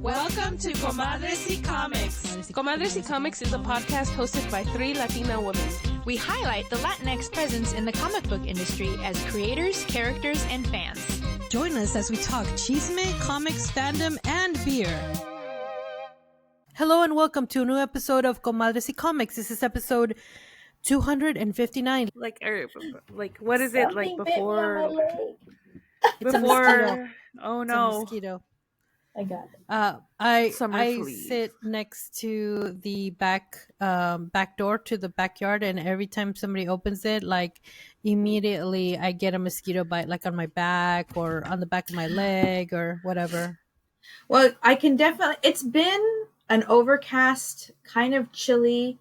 Welcome to Comadres y Comics. Comadres y Comics is a podcast hosted by 3 Latina women. We highlight the Latinx presence in the comic book industry as creators, characters, and fans. Join us as we talk chisme, comics, fandom, and beer. Hello and welcome to a new episode of Comadres y Comics. This is episode 259. Like what is it? Like before? It's a mosquito. Oh It's a no! mosquito. I got it. I fleas. sit next to the back door to the backyard, and every time somebody opens it, like immediately I get a mosquito bite, like on my back or on the back of my leg or whatever. Well, I can definitely. It's been an overcast, kind of chilly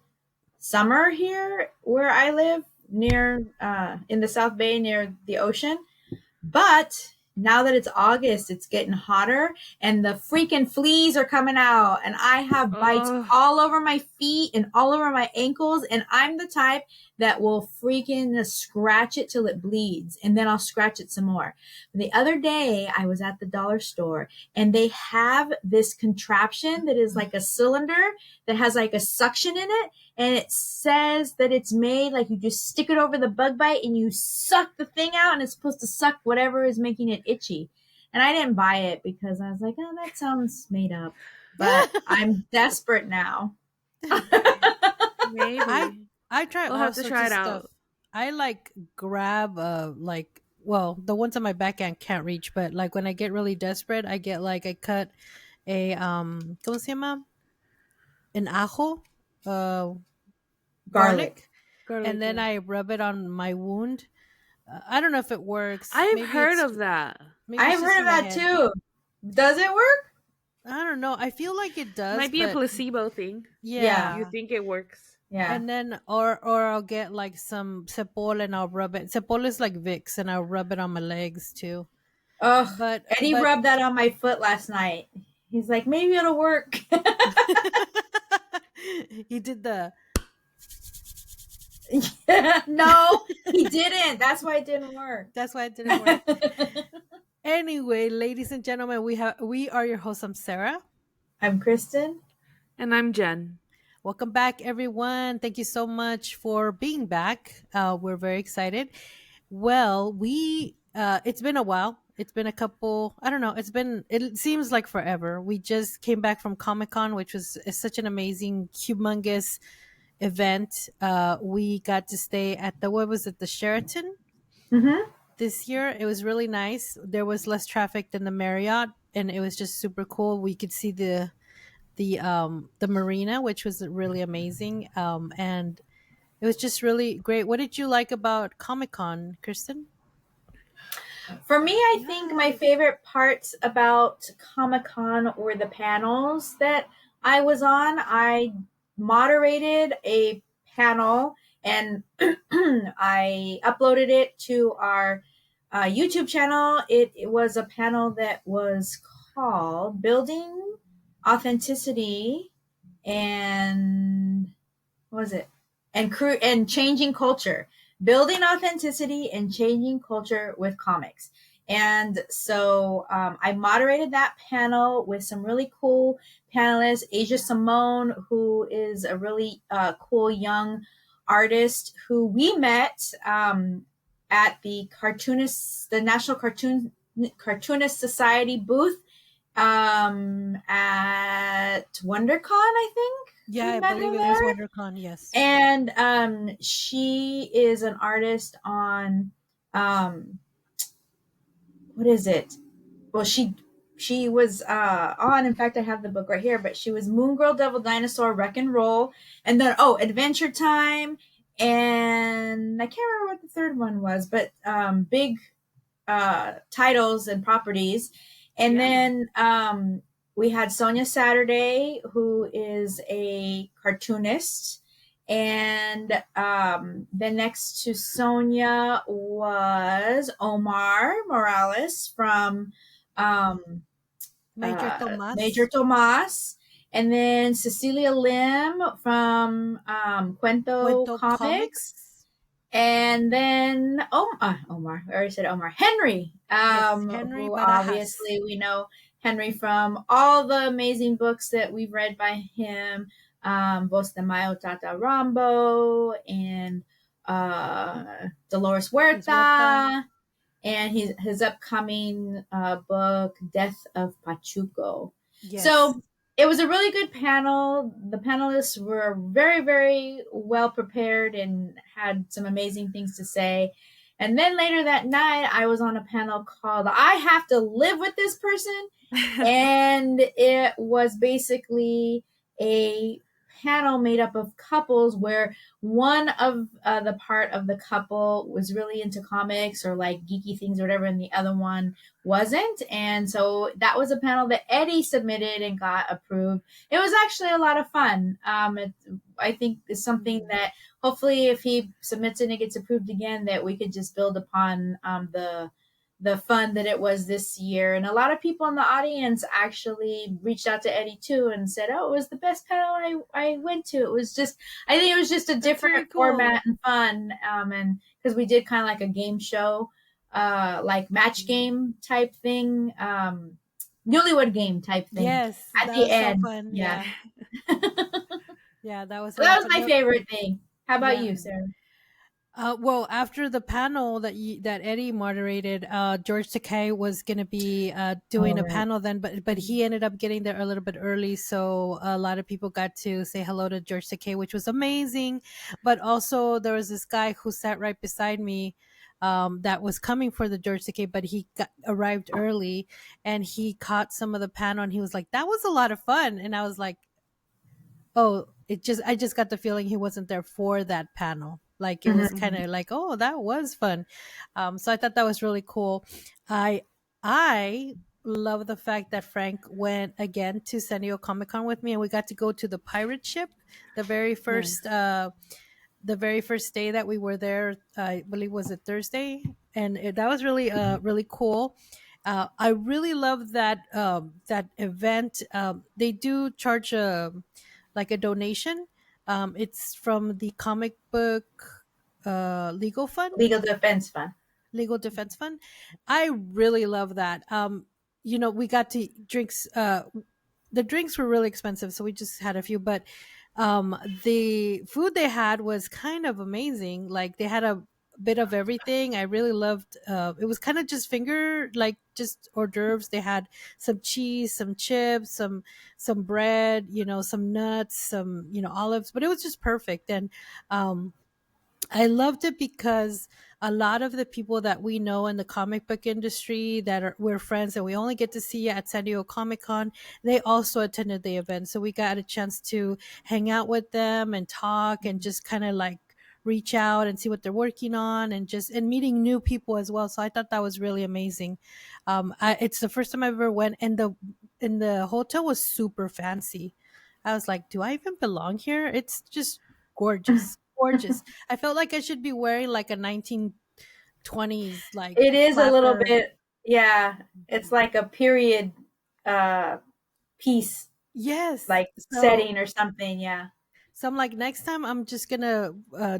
summer here where I live, near in the South Bay, near the ocean. But now that it's August, it's getting hotter and the freaking fleas are coming out, and I have bites all over my feet and all over my ankles, and I'm the type that will freaking scratch it till it bleeds, and then I'll scratch it some more. The other day I was at the dollar store, and they have this contraption that is like a cylinder that has like a suction in it, and it says that it's made like you just stick it over the bug bite and you suck the thing out, and it's supposed to suck whatever is making it itchy. And I didn't buy it because I was like, oh, that sounds made up. But I'm desperate now. Maybe I try. We'll have to try it out. I like grab the ones on my back end can't reach, but like when I get really desperate, I cut a ¿cómo se llama? An ajo, garlic, and then I rub it on my wound. I don't know if it works. I've heard of that. I've heard of that too. Does it work? I don't know. I feel like it does. Might be a placebo thing. Yeah. You think it works. Yeah. And then, or I'll get like some cepol and I'll rub it. Cepol is like Vicks, and I'll rub it on my legs too. Oh, but Eddie rubbed that on my foot last night. He's like, maybe it'll work. He did the. No, he didn't. That's why it didn't work. Anyway, ladies and gentlemen, we are your hosts. I'm Sarah. I'm Kristen. And I'm Jen. Welcome back, everyone. Thank you so much for being back. We're very excited. Well, it's been a while. It's been a couple, I don't know. It seems like forever. We just came back from Comic-Con, which was such an amazing, humongous event. We got to stay at the Sheraton this year. It was really nice. There was less traffic than the Marriott, and it was just super cool. We could see the marina, which was really amazing. And it was just really great. What did you like about Comic-Con, Kristen? For me, I think my favorite parts about Comic-Con were the panels that I was on. I moderated a panel, and I uploaded it to our YouTube channel. It was a panel that was called Building Authenticity and and Changing Culture. Building Authenticity and Changing Culture with Comics. And so I moderated that panel with some really cool panelists. Asia Simone, who is a really cool young artist who we met at the National Cartoonist Society booth at WonderCon, I think. Yeah, I believe it was WonderCon, yes. And she is an artist on what is it? Well, she was on, in fact, I have the book right here, but she was Moon Girl, Devil Dinosaur, Wreck and Roll, and then Adventure Time, and I can't remember what the third one was, but big titles and properties. And then we had Sonia Saturday, who is a cartoonist. And then next to Sonia was Omar Morales from Major Tomas. And then Cecilia Lim from Cuento Comics. And then Omar, I already said Omar. Henry. Yes, Henry who Barajas. obviously we know Henry from all the amazing books that we've read by him, Vos de Mayo Tata Rambo and Dolores Huerta, and his upcoming book, Death of Pachuco. Yes. So it was a really good panel. The panelists were very, very well prepared and had some amazing things to say. And then later that night, I was on a panel called I Have to Live with This Person. And it was basically a panel made up of couples where one of the part of the couple was really into comics or like geeky things or whatever, and the other one wasn't. And so that was a panel that Eddie submitted and got approved. It was actually a lot of fun. I think it's something that hopefully if he submits it and it gets approved again, that we could just build upon the fun that it was this year. And a lot of people in the audience actually reached out to Eddie too and said, oh, it was the best panel I went to. I think it was just a different format and fun. And because we did kind of like a game show, like match game type thing, newlywed game type thing. Yes. At the end. So fun. Yeah. Yeah, that was my favorite thing. How about you, Sarah? Well, after the panel that Eddie moderated, George Takei was going to be doing a panel then, but he ended up getting there a little bit early, so a lot of people got to say hello to George Takei, which was amazing. But also there was this guy who sat right beside me that was coming for the George Takei, but he arrived early and he caught some of the panel and he was like, "That was a lot of fun," and I was like, "Oh, I just got the feeling he wasn't there for that panel." Like it was kind of like, oh, that was fun. So I thought that was really cool. I love the fact that Frank went again to San Diego Comic-Con with me, and we got to go to the pirate ship the very first day that we were there. I believe was it Thursday, and that was really really cool. I really love that event. They do charge like a donation. It's from the comic book legal defense fund. I really love that. We got to drinks. The drinks were really expensive, so we just had a few, but the food they had was kind of amazing. Like they had a bit of everything. I really loved it was kind of just just hors d'oeuvres. They had some cheese, some chips, some bread, some nuts, some olives, but it was just perfect. And I loved it because a lot of the people that we know in the comic book industry we're friends and we only get to see at San Diego Comic-Con, they also attended the event. So we got a chance to hang out with them and talk and just kind of like reach out and see what they're working on and meeting new people as well. So I thought that was really amazing. It's the first time I ever went, and the hotel was super fancy. I was like, do I even belong here? It's just gorgeous. Gorgeous. I felt like I should be wearing like a 1920s like it is flapper. A little bit, yeah, it's like a period piece, yes, like setting or something. Yeah, so I'm like, next time I'm just gonna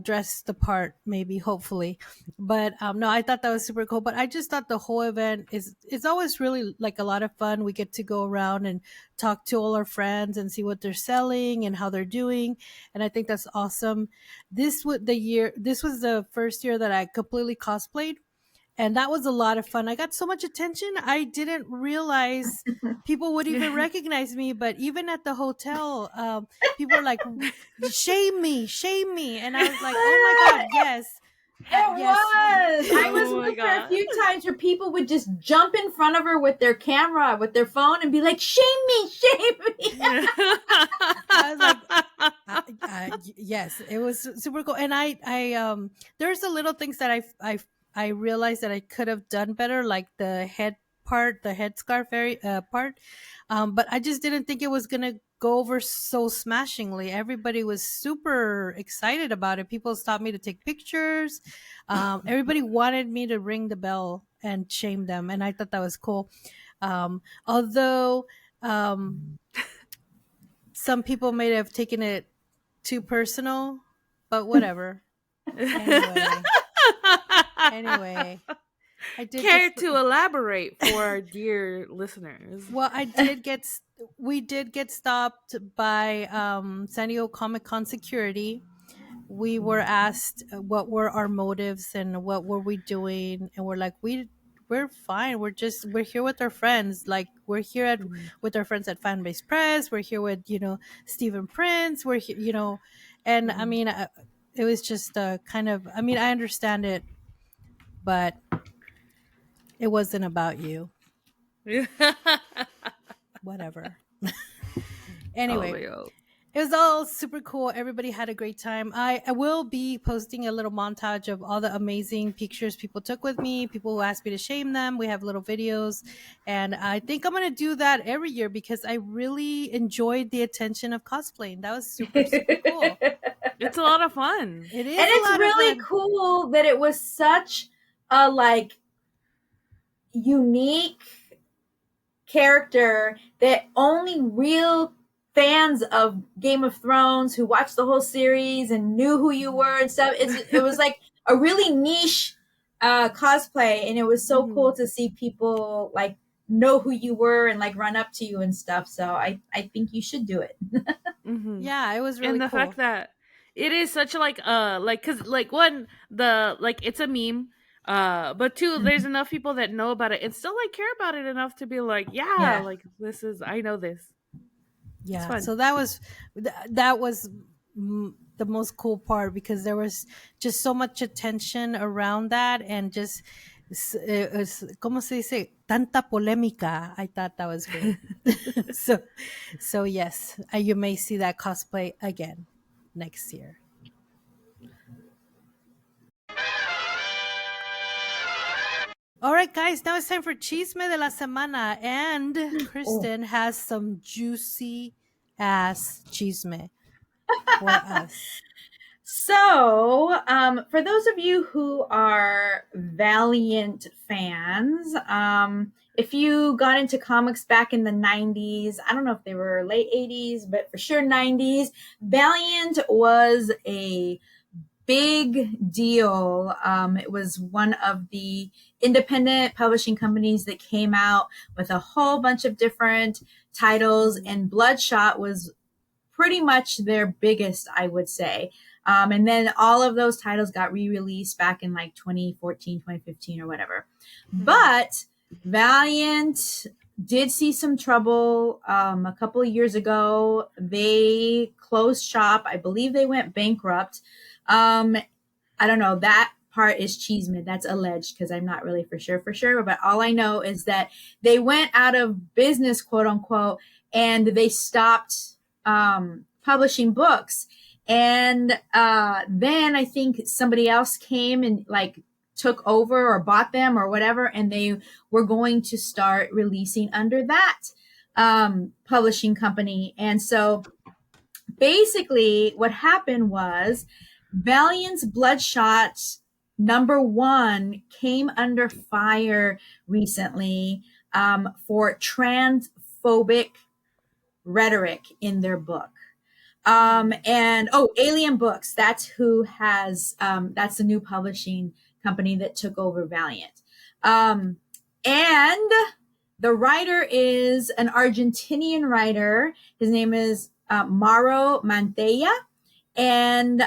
dress the part, maybe, hopefully. But no, I thought that was super cool. But I just thought the whole event is always really like a lot of fun. We get to go around and talk to all our friends and see what they're selling and how they're doing, and I think that's awesome. This was the first year that I completely cosplayed, and that was a lot of fun. I got so much attention. I didn't realize people would even recognize me. But even at the hotel, people were like, shame me. And I was like, oh my God, yes. It was. I was with her a few times where people would just jump in front of her with their camera, with their phone, and be like, shame me. I was like, yes, it was super cool. And I there's the little things that I realized that I could have done better, like the head part, the headscarf part. But I just didn't think it was going to go over so smashingly. Everybody was super excited about it. People stopped me to take pictures. Everybody wanted me to ring the bell and shame them. And I thought that was cool. Although some people may have taken it too personal, but whatever. Anyway. I did Care get, to elaborate for our dear listeners? well, we did get stopped by San Diego Comic-Con security. We were asked what were our motives and what were we doing, and we're like, we're fine. We're here with our friends. Like, we're here with our friends at Fanbase Press. We're here with Stephen Prince. We're here, and I mean, it was just kind of. I mean, I understand it, but it wasn't about you. Whatever. Anyway. Oh, It was all super cool. Everybody had a great time. I will be posting a little montage of all the amazing pictures people took with me, people who asked me to shame them. We have little videos. And I think I'm going to do that every year because I really enjoyed the attention of cosplaying. That was super, super cool. it's a lot of fun. It is. And it's really cool that it was such a unique character that only real fans of Game of Thrones who watched the whole series and knew who you were and stuff. It was like a really niche cosplay, and it was so cool to see people like know who you were and like run up to you and stuff. So I think you should do it. Yeah, it was really and the cool. fact that it is such a because one, it's a meme, but two, there's enough people that know about it and still like care about it enough to be like, yeah. Like, I know this. Yeah, so that was the most cool part because there was just so much attention around that, and just ¿cómo se dice? Tanta polémica. I thought that was great. so yes, you may see that cosplay again next year. All right, guys, now it's time for Chisme de la Semana, and Kristen has some juicy ass chisme for us. So, for those of you who are Valiant fans, if you got into comics back in the 90s, I don't know if they were late 80s, but for sure 90s, Valiant was a big deal. It was one of the independent publishing companies that came out with a whole bunch of different titles, and Bloodshot was pretty much their biggest, I would say. And then all of those titles got re-released back in like 2014, 2015 or whatever. But Valiant did see some trouble a couple of years ago. They closed shop. I believe they went bankrupt. I don't know. That part is chisme. That's alleged because I'm not really for sure. But all I know is that they went out of business, quote unquote, and they stopped publishing books. And then I think somebody else came and like took over or bought them or whatever, and they were going to start releasing under that publishing company. And so basically what happened was Valiant's Bloodshot #1 came under fire recently for transphobic rhetoric in their book. And Alien Books, that's who has that's the new publishing company that took over Valiant. And the writer is an Argentinian writer. His name is Mauro Mantella. And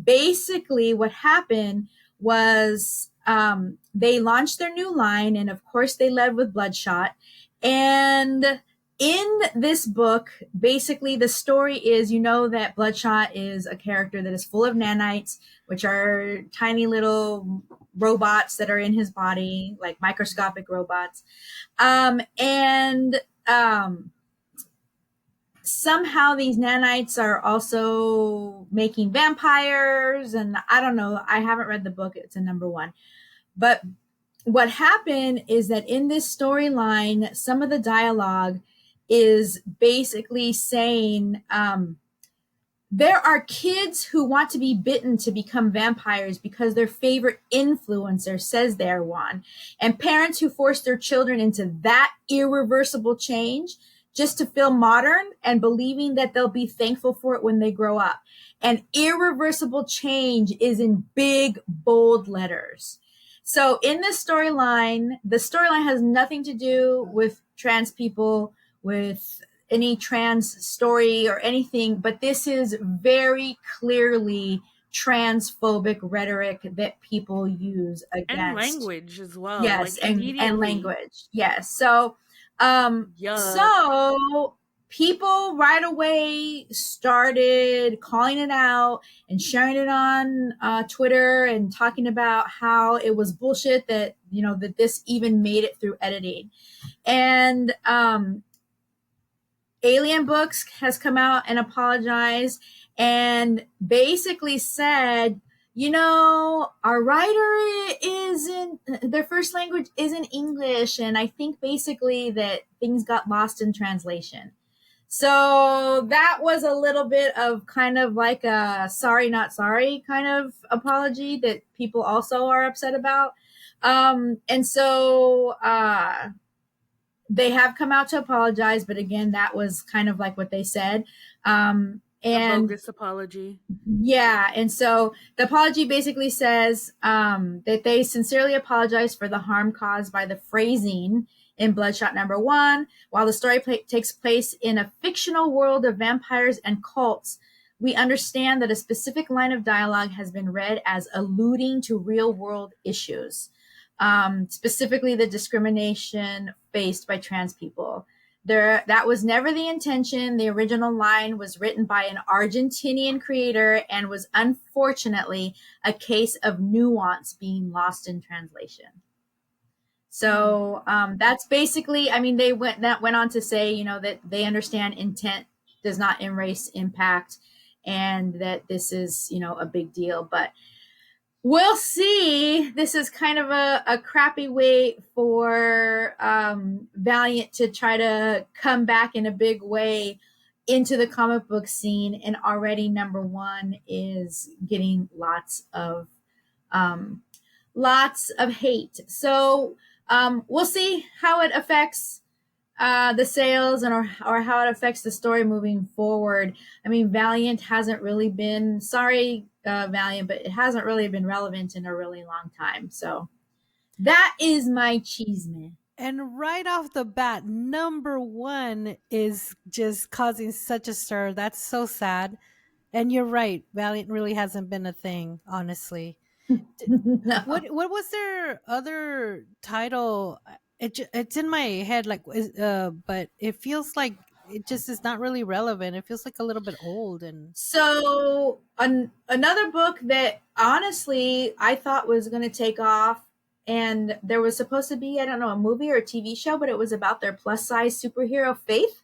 basically what happened was they launched their new line, and of course they led with Bloodshot. And in this book, basically the story is, that Bloodshot is a character that is full of nanites, which are tiny little robots that are in his body, like microscopic robots. Somehow these nanites are also making vampires, and I don't know. I haven't read the book. It's a #1. But what happened is that in this storyline, some of the dialogue is basically saying there are kids who want to be bitten to become vampires because their favorite influencer says they're one, and parents who force their children into that irreversible change just to feel modern and believing that they'll be thankful for it when they grow up. And irreversible change is in big, bold letters. So in this storyline, the storyline has nothing to do with trans people, with any trans story or anything, but this is very clearly transphobic rhetoric that people use And against. language as well. Yes, Like and immediately. language. Yes. So Yuck. so people right away started calling it out and sharing it on Twitter and talking about how it was bullshit that, you know, that this even made it through editing. And Alien Books has come out and apologized and basically said, you know, our writer isn't, their first language isn't English. And I think basically that things got lost in translation. So that was a little bit of kind of like a sorry, not sorry kind of apology that people also are upset about. And so, they have come out to apologize, but again, that was kind of like what they said. A And bogus apology. yeah, and so the apology basically says that they sincerely apologize for the harm caused by the phrasing in Bloodshot #1. While the story takes place in a fictional world of vampires and cults, we understand that a specific line of dialogue has been read as alluding to real world issues, specifically the discrimination faced by trans people. That was never the intention. The original line was written by an Argentinian creator and was unfortunately a case of nuance being lost in translation. So that's basically, I mean, they went on to say, you know, that they understand intent does not erase impact and that this is, you know, a big deal. But we'll see. This is kind of a crappy way for Valiant to try to come back in a big way into the comic book scene, and already #1 is getting lots of hate. So we'll see how it affects the sales and or how it affects the story moving forward. I mean, Valiant hasn't really been, sorry, Valiant, but it hasn't really been relevant in a really long time. So that is my chisme. And right off the bat, #1 is just causing such a stir. That's so sad. And you're right, Valiant really hasn't been a thing, honestly. No. What was their other title? It's in my head, like, but it feels like it just is not really relevant. It feels like a little bit old. And So another book that honestly I thought was going to take off, and there was supposed to be, I don't know, a movie or a TV show, but it was about their plus size superhero Faith.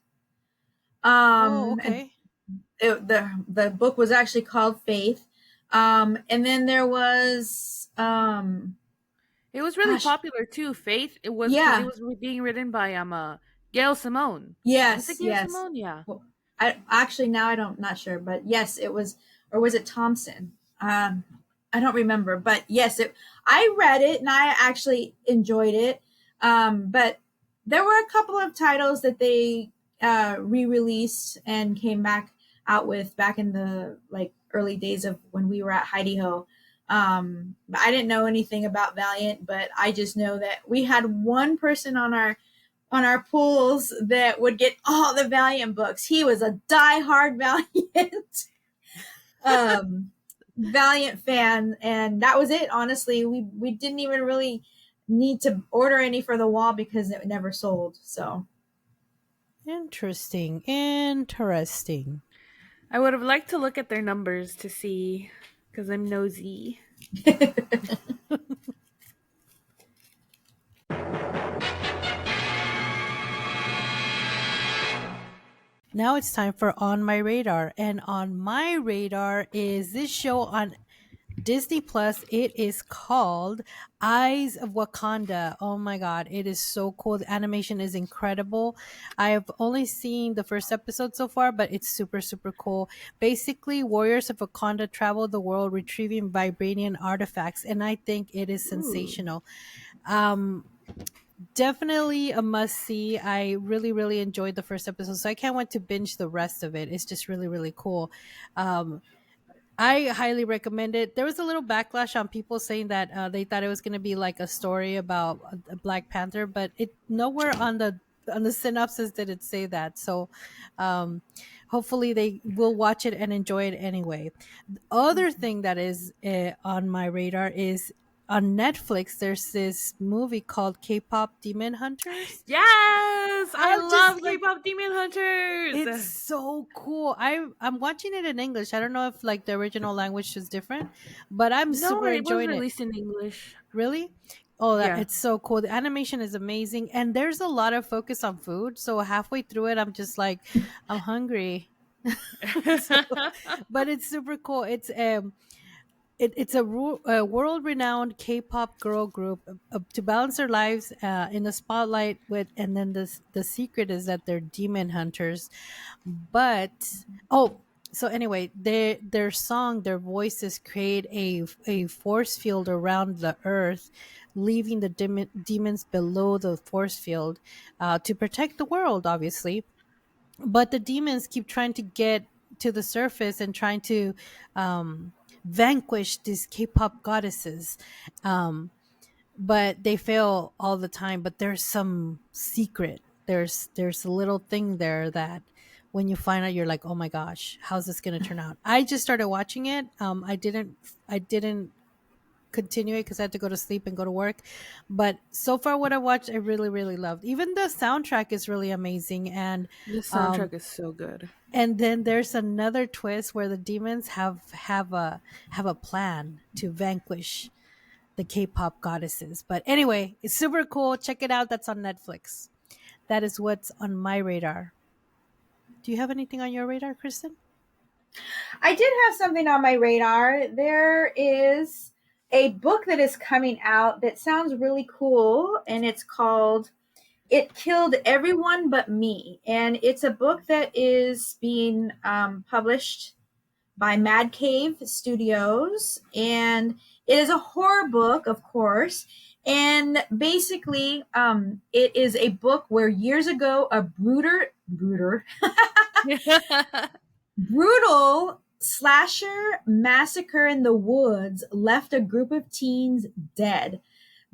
oh, okay. The book was actually called Faith. And then there was It was really gosh, popular too. Faith. It was because yeah, it was being written by Gail Simone. Was it yes, Gail yes. Simone? Yeah. Well, I actually now I don't not sure, but yes, it was, or was it Thompson? I don't remember, but yes, I read it and I actually enjoyed it. But there were a couple of titles that they re-released and came back out with back in the like early days of when we were at Heidi Ho. I didn't know anything about Valiant, but I just know that we had one person on our pools that would get all the Valiant books. He was a diehard Valiant Valiant fan, and that was it. Honestly, we didn't even really need to order any for the wall because it never sold. So Interesting. I would have liked to look at their numbers to see, because I'm nosy. Now it's time for On My Radar. And on my radar is this show on Disney Plus. It is called Eyes of Wakanda. Oh my god, it is so cool. The animation is incredible. I have only seen the first episode so far, but it's super, super cool. Basically, warriors of Wakanda travel the world retrieving vibranium artifacts, and I think it is sensational. Definitely a must see. I really, really enjoyed the first episode, so I can't wait to binge the rest of it. It's just really, really cool. I highly recommend it. There was a little backlash on people saying that they thought it was going to be like a story about a Black Panther, but it nowhere on the synopsis did it say that. So, um, hopefully they will watch it and enjoy it anyway. The other thing that is on my radar is on Netflix. There's this movie called K-pop Demon Hunters. Yes, I I'm just love like, K-pop Demon Hunters. it's so cool. I'm watching it in English. I don't know if like the original language is different, but I'm No, super it was enjoying it. released in English. Really? Oh, that Yeah. it's so cool. The animation is amazing, and there's a lot of focus on food. So halfway through it, I'm just like, I'm hungry. So, but it's super cool. It's a world-renowned K-pop girl group to balance their lives in the spotlight with, and then the secret is that they're demon hunters. But oh, so anyway, their song, their voices create a force field around the earth, leaving the demons below the force field to protect the world, obviously. But the demons keep trying to get to the surface and trying to um, vanquish these K-pop goddesses. Um, but they fail all the time. But there's some secret. There's a little thing there that when you find out, you're like, oh my gosh, how's this going to turn out? I just started watching it. I didn't continue it because I had to go to sleep and go to work. But so far, what I watched, I really, really loved. Even the soundtrack is really amazing, The um, soundtrack is so good. and then there's another twist where the demons have a plan to vanquish the K-pop goddesses. But anyway, it's super cool. Check it out. That's on Netflix. That is what's on my radar. Do you have anything on your radar, Kristen? I did have something on my radar. There is a book that is coming out that sounds really cool, and it's called It Killed Everyone But Me. And it's a book that is being published by Mad Cave Studios. And it is a horror book, of course. And basically, it is a book where years ago, a brutal slasher massacre in the woods left a group of teens dead.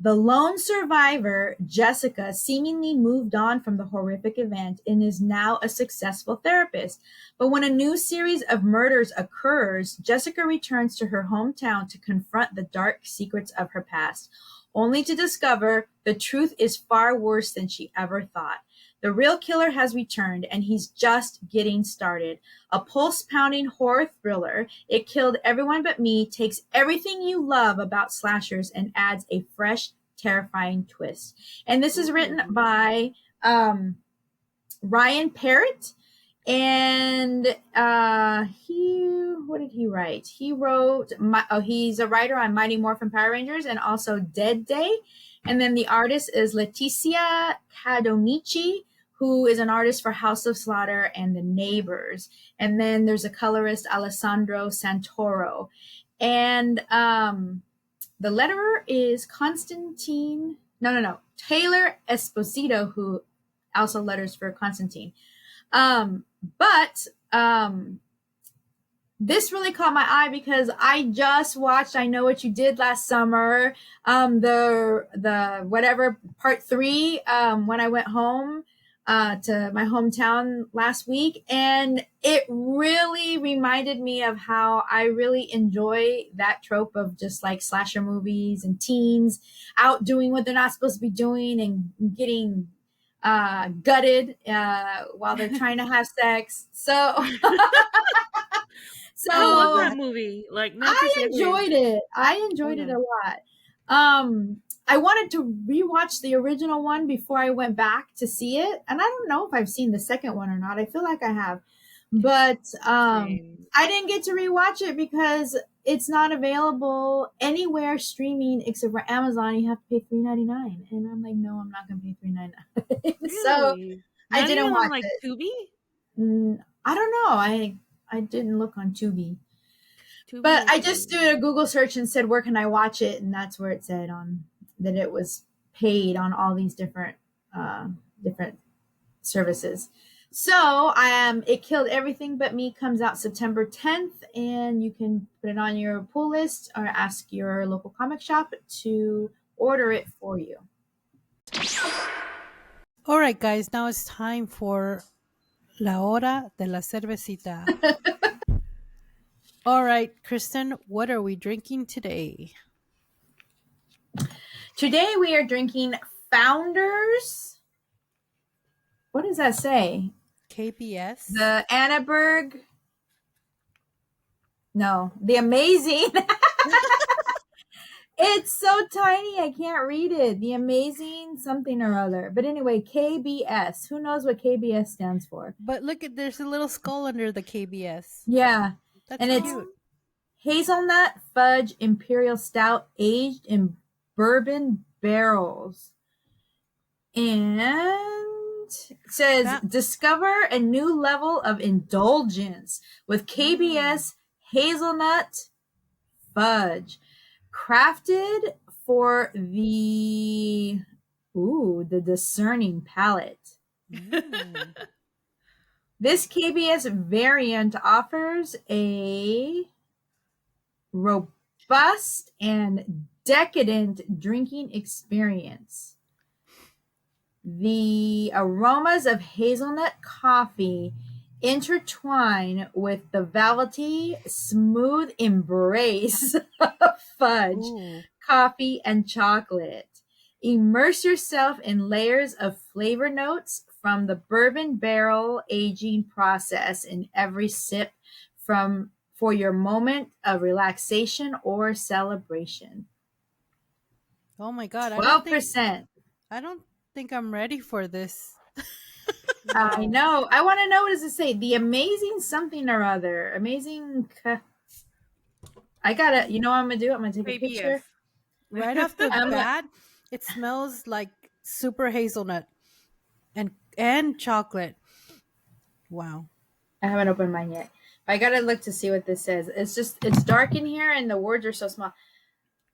The lone survivor, Jessica, seemingly moved on from the horrific event and is now a successful therapist. But when a new series of murders occurs, Jessica returns to her hometown to confront the dark secrets of her past, only to discover the truth is far worse than she ever thought. The real killer has returned, and he's just getting started. A pulse-pounding horror thriller, It Killed Everyone But Me takes everything you love about slashers and adds a fresh, terrifying twist. And this is written by Ryan Parrott, and what did he write? He wrote, he's a writer on Mighty Morphin Power Rangers and also Dead Day. And then the artist is Leticia Cadonici, who is an artist for House of Slaughter and The Neighbors. And then there's a colorist, Alessandro Santoro. And the letterer is Taylor Esposito, who also letters for Constantine. But this really caught my eye because I just watched I Know What You Did Last Summer, the whatever part 3, when I went home to my hometown last week, and it really reminded me of how I really enjoy that trope of just like slasher movies and teens out doing what they're not supposed to be doing and getting gutted while they're trying to have sex. So How was that movie? Like, not to I segue. enjoyed it. I enjoyed it a lot. I wanted to rewatch the original one before I went back to see it, and I don't know if I've seen the second one or not. I feel like I have, but I didn't get to rewatch it because it's not available anywhere streaming except for Amazon. You have to pay $3.99, and I'm like, no, I'm not going to pay $3.99. So Really? I Not didn't even watch on, like, it. Tubi? I don't know. I didn't look on Tubi. But I just did a Google search and said, where can I watch it? And that's where it said that it was paid on all these different services. So It Killed Everything But Me comes out September 10th, and you can put it on your pull list or ask your local comic shop to order it for you. All right, guys, now it's time for La Hora de la Cervecita. All right, Kristen, what are we drinking today? Today we are drinking Founders. What does that say? KBS? The Annaberg. No, the Amazing. It's so tiny, I can't read it. The Amazing something or other. But anyway, KBS. Who knows what KBS stands for? But look at, there's a little skull under the KBS. Yeah. That's And it's cute. Hazelnut Fudge Imperial Stout aged in bourbon barrels. And it says, discover a new level of indulgence with KBS Hazelnut Fudge. Crafted for the discerning palate. This KBS variant offers a robust and decadent drinking experience. The aromas of hazelnut coffee intertwine with the velvety, smooth embrace of fudge, coffee, and chocolate. Immerse yourself in layers of flavor notes from the bourbon barrel aging process in every sip for your moment of relaxation or celebration. Oh my God. 12%. I don't think I'm ready for this. I know. I want to know, what does it say? The Amazing something or other. Amazing. I gotta, you know what I'm gonna do? I'm gonna take a picture. Right off the bat, it smells like super hazelnut and chocolate. Wow. I haven't opened mine yet. I gotta look to see what this says. It's dark in here and the words are so small.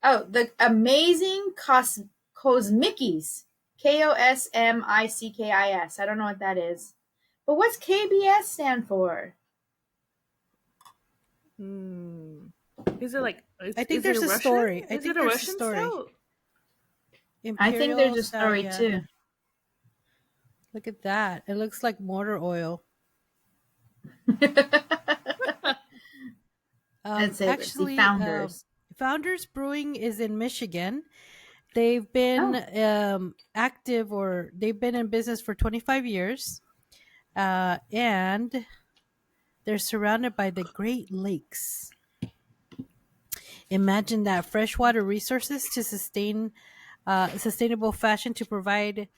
Oh, the Amazing Cosmickies. KOSMICKIS. I don't know what that is. But what's KBS stand for? Is it like? I think there's a story. Is it a Russian story? I think there's a story too. Look at that. It looks like motor oil. Actually, Founders. Founders Brewing is in Michigan. They've been active, or they've been in business for 25 years. And they're surrounded by the Great Lakes. Imagine that, freshwater resources to sustain sustainable fashion to provide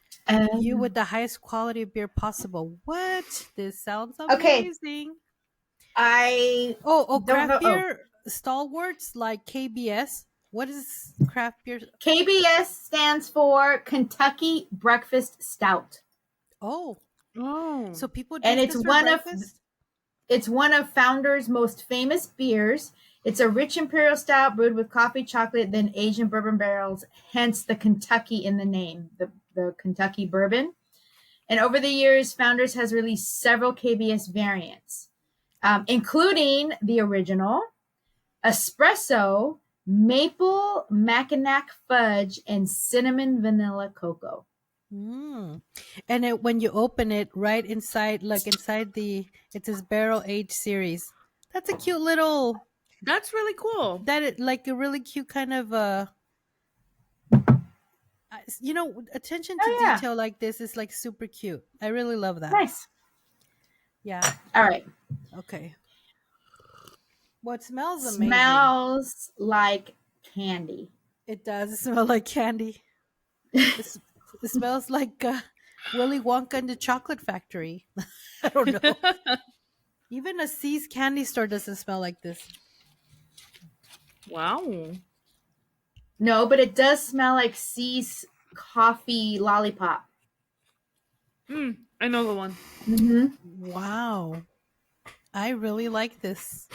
you with the highest quality of beer possible. What? This sounds amazing. Okay. Craft beer stalwarts like KBS. What is craft beer? KBS stands for Kentucky Breakfast Stout. Oh. So people drink this for breakfast? It's one of Founders' most famous beers. It's a rich imperial stout brewed with coffee, chocolate, then aged in bourbon barrels, hence the Kentucky in the name, the Kentucky bourbon. And over the years, Founders has released several KBS variants, including the original, espresso, maple Mackinac fudge, and cinnamon vanilla cocoa. And when you open it, right inside, it's this barrel aged series. That's a cute little. That's really cool. Like a really cute kind of attention to detail like this is like super cute. I really love that. Nice. Yeah. All right. Okay. What smells amazing? Smells like candy. It does smell like candy. It smells like Willy Wonka and the Chocolate Factory. I don't know. Even a See's candy store doesn't smell like this. Wow. No, but it does smell like See's coffee lollipop. I know the one. Mm-hmm. Wow. I really like this.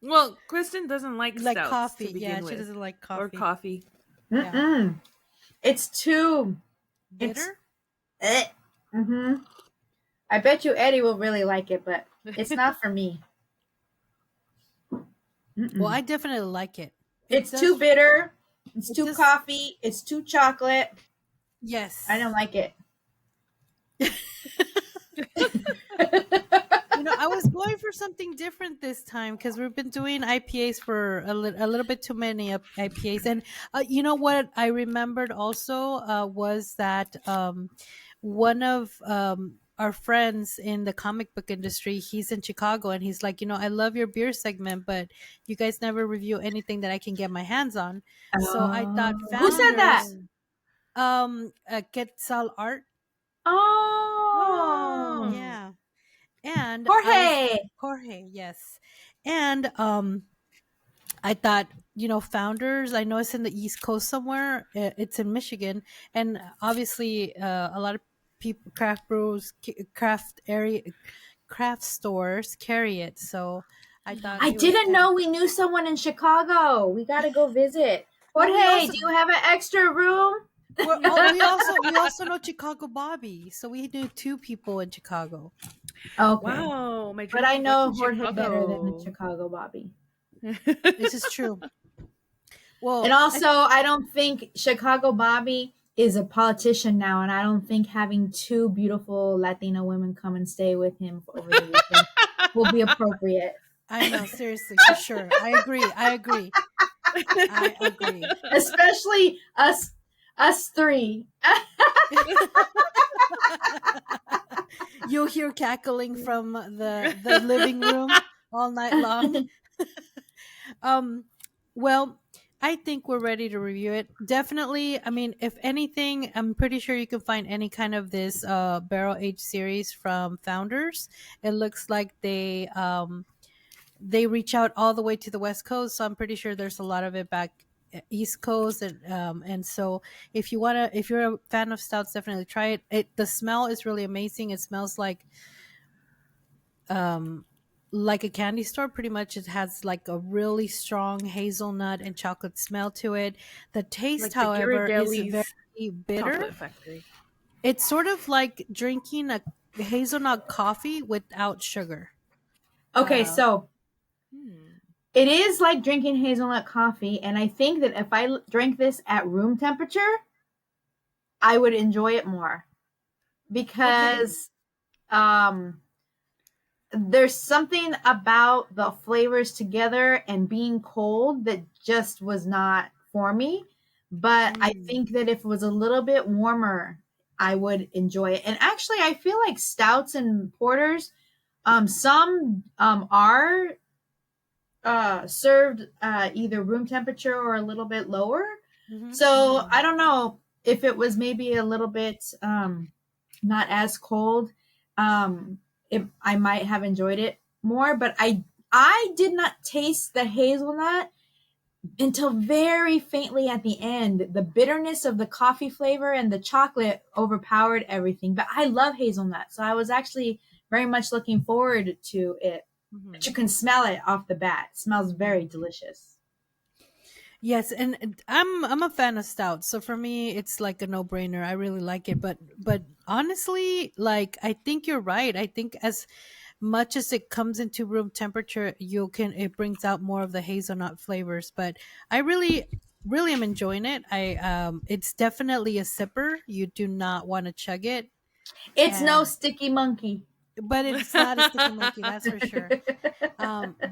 Well, Kristen doesn't like stouts coffee. to begin Yeah, with. she doesn't like coffee. Or coffee. Yeah. Mm-mm. It's too Bitter? Mm-hmm. I bet you Eddie will really like it, but it's not for me. Well, I definitely like it. It's too bitter. It's too just- coffee. It's too chocolate. Yes. I don't like it. You know, I was going for something different this time because we've been doing IPAs for a little bit too many IPAs. And you know what I remembered also was that one of our friends in the comic book industry, he's in Chicago, and he's like, you know, I love your beer segment, but you guys never review anything that I can get my hands on. So I thought, Who said that? Quetzal Art. Oh, Yeah. And Jorge, yes. And I thought, you know, Founders, I know it's in the East Coast somewhere. It's in Michigan, and obviously a lot of people, craft brews, craft stores carry it. So I thought I didn't know we knew someone in Chicago. We got to go visit. Jorge, do you have an extra room? We also know Chicago Bobby, so we knew 2 people in Chicago. Okay. Wow, but I know Jorge better than the Chicago Bobby. This is true. Well, and also, I don't think Chicago Bobby is a politician now, and I don't think having 2 beautiful Latina women come and stay with him over the weekend will be appropriate. I know, seriously, for sure. I agree. Especially us 3. You'll hear cackling from the living room all night long. Well, I think we're ready to review it. Definitely. I mean, if anything, I'm pretty sure you can find any kind of this barrel aged series from Founders. It looks like they reach out all the way to the West Coast, so I'm pretty sure there's a lot of it back East Coast, and so if you're a fan of stouts, definitely try it. The smell is really amazing. It smells like a candy store. Pretty much, it has like a really strong hazelnut and chocolate smell to it. The taste, like however, is Garrie's very bitter. Chocolate Factory. It's sort of like drinking a hazelnut coffee without sugar. Okay, so it is like drinking hazelnut coffee, and I think that if I drank this at room temperature, I would enjoy it more because there's something about the flavors together and being cold that just was not for me. But I think that if it was a little bit warmer, I would enjoy it. And actually, I feel like stouts and porters, some are served either room temperature or a little bit lower. So I don't know if it was maybe a little bit not as cold. I might have enjoyed it more, but I did not taste the hazelnut until very faintly at the end. The bitterness of the coffee flavor and the chocolate overpowered everything. But I love hazelnut, so I was actually very much looking forward to it. But you can smell it off the bat. It smells very delicious. Yes, and I'm a fan of stouts, so for me it's like a no-brainer. I really like it, but honestly, like I think you're right. I think as much as it comes into room temperature, it brings out more of the hazelnut flavors. But I really am enjoying it. It's definitely a sipper. You do not want to chug it. It's no sticky monkey. But it's not a sticky monkey, that's for sure.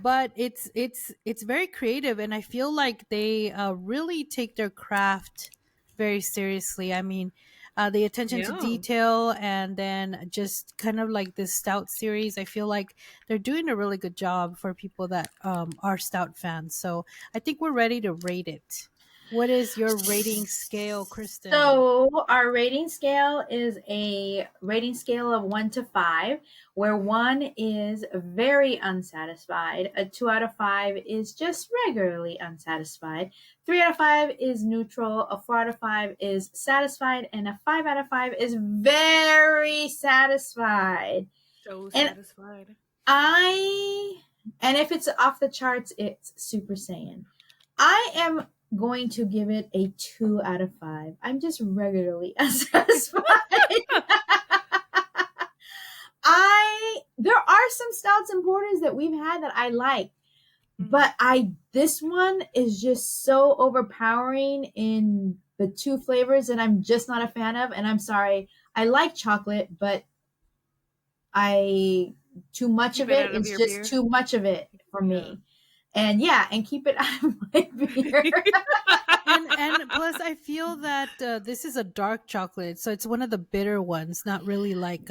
But it's very creative, and I feel like they really take their craft very seriously. I mean, the attention to detail, and then just kind of like this stout series, I feel like they're doing a really good job for people that are stout fans. So I think we're ready to rate it. What is your rating scale, Kristen? So our rating scale is a rating scale of 1 to 5, where 1 is very unsatisfied, a 2 out of 5 is just regularly unsatisfied, 3 out of 5 is neutral, a 4 out of 5 is satisfied, and a 5 out of 5 is very satisfied. So satisfied. I And if it's off the charts, it's Super Saiyan. I am going to give it a 2 out of 5. I'm just regularly unsatisfied. There are some stouts and porters that we've had that I like, but this one is just so overpowering in the 2 flavors that I'm just not a fan of. And I'm sorry, I like chocolate, but too much of it is just beer. Too much of it for me. And keep it out of my beer. and plus I feel that this is a dark chocolate, so it's one of the bitter ones, not really like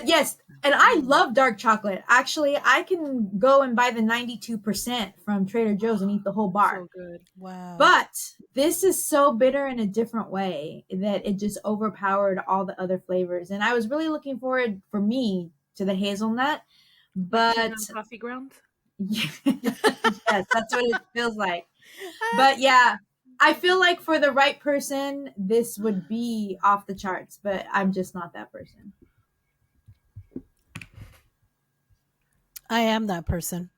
yes, and I love dark chocolate. Actually, I can go and buy the 92% from Trader Joe's and eat the whole bar. So good. Wow. But this is so bitter in a different way that it just overpowered all the other flavors. And I was really looking forward, for me, to the hazelnut, but coffee grounds. Yes, that's what it feels like. But I feel like for the right person, this would be off the charts, but I'm just not that person. I am that person.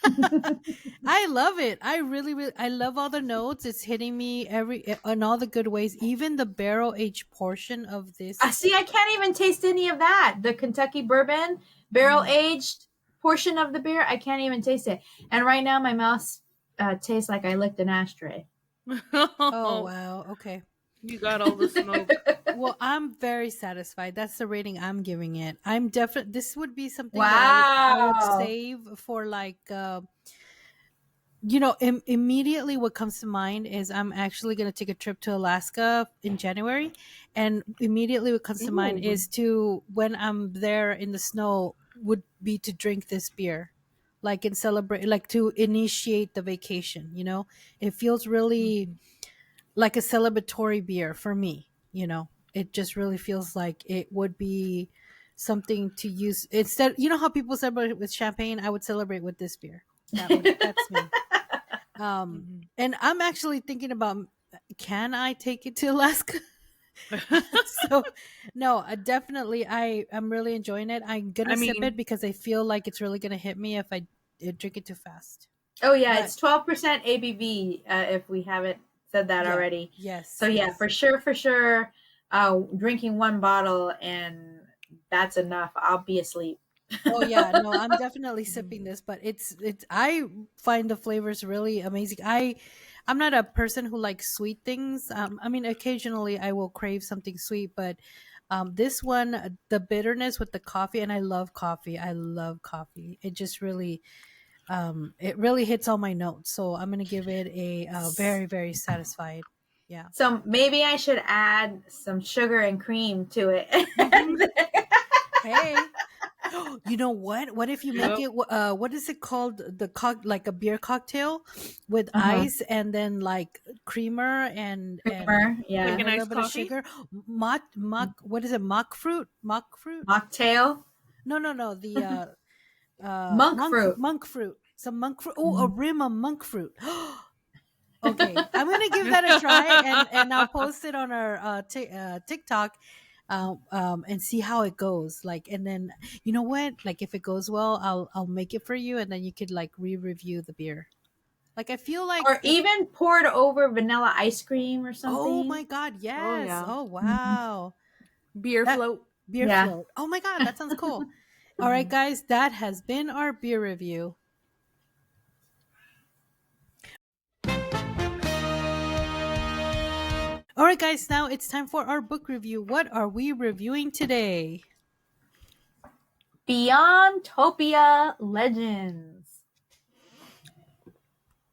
I love it. I really I love all the notes. It's hitting me in all the good ways. Even the barrel aged portion of this. See, I can't even taste any of that. The Kentucky bourbon barrel aged portion of the beer, I can't even taste it. And right now my mouth tastes like I licked an ashtray. Oh wow. Okay. You got all the smoke. Well, I'm very satisfied. That's the rating I'm giving it. I'm definitely, this would be something that I would save for like, immediately what comes to mind is I'm actually going to take a trip to Alaska in January. And immediately what comes to mind is when I'm there in the snow, would be to drink this beer, like and celebrate, like to initiate the vacation. It feels really like a celebratory beer for me. It just really feels like it would be something to use instead. You know how people celebrate with champagne? I would celebrate with this beer. That's me. And I'm actually thinking about, can I take it to Alaska? So no, definitely I'm really enjoying it. I'm gonna sip it because I feel like it's really gonna hit me if I drink it too fast. Oh yeah, but it's 12% ABV if we haven't said that already. Yes. So yes. For sure drinking one bottle and that's enough. I'll be asleep. Oh yeah, no, I'm definitely sipping this, but it's I find the flavors really amazing. I'm not a person who likes sweet things. Occasionally I will crave something sweet, but this one, the bitterness with the coffee, and I love coffee. It just really it really hits all my notes. So I'm going to give it a very, very satisfied. Yeah. So maybe I should add some sugar and cream to it. Hey, you know what? What if you make it? What is it called? Like a beer cocktail with ice and then like creamer and like a little bit of sugar. What is it? Mock fruit? Mocktail? No. The monk fruit. Some monk fruit. Oh, a rim of monk fruit. Okay, I'm gonna give that a try, and I'll post it on our TikTok, and see how it goes. Like, and then you know what? Like, if it goes well, I'll make it for you, and then you could like re-review the beer. Like, I feel like, or even poured over vanilla ice cream or something. Oh my god, yes! Oh, yeah. Oh wow, beer float. Oh my god, that sounds cool. All right, guys, that has been our beer review. All right, guys, now it's time for our book review. What are we reviewing today? Beyondtopia Legends.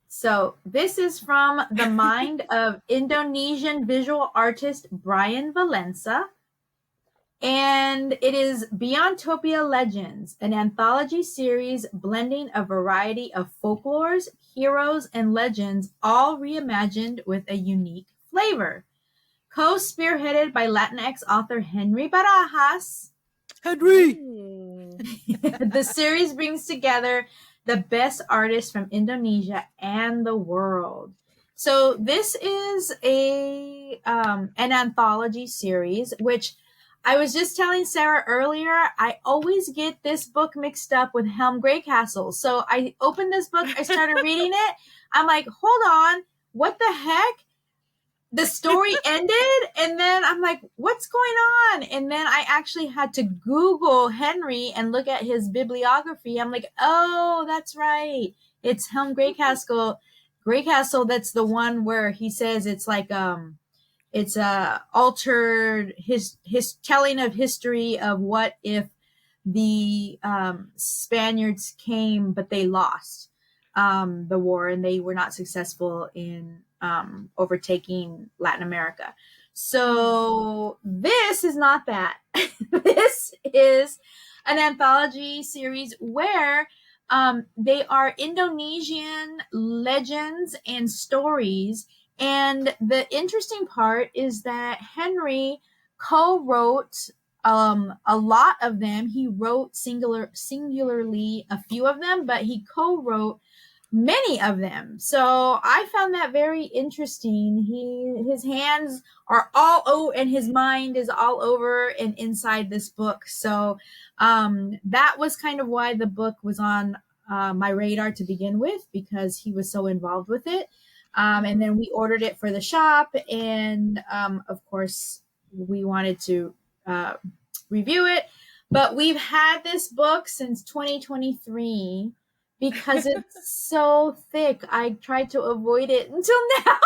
So this is from the mind of Indonesian visual artist Bryan Valenza. And it is Beyondtopia Legends, an anthology series blending a variety of folklores, heroes, and legends, all reimagined with a unique flavor. Co-spearheaded by Latinx author Henry Barajas. The series brings together the best artists from Indonesia and the world. So this is an anthology series, which I was just telling Sarah earlier, I always get this book mixed up with Helm Greycastle. So I opened this book, I started reading it. I'm like, hold on, what the heck? The story ended, and then I'm like, what's going on? And then I actually had to Google Henry and look at his bibliography. I'm like, oh, that's right. It's Helm Greycastle. Greycastle, that's the one where he says it's like it's a altered his telling of history of what if the Spaniards came but they lost the war and they were not successful in overtaking Latin America. So this is not that. This is an anthology series where they are Indonesian legends and stories. And the interesting part is that Henry co-wrote a lot of them. He wrote singularly a few of them, but he co-wrote many of them. So I found that very interesting. His hands are all and his mind is all over and inside this book. So that was kind of why the book was on my radar to begin with, because he was so involved with it. And then we ordered it for the shop, and of course we wanted to review it. But we've had this book since 2023 because it's so thick. I tried to avoid it until now.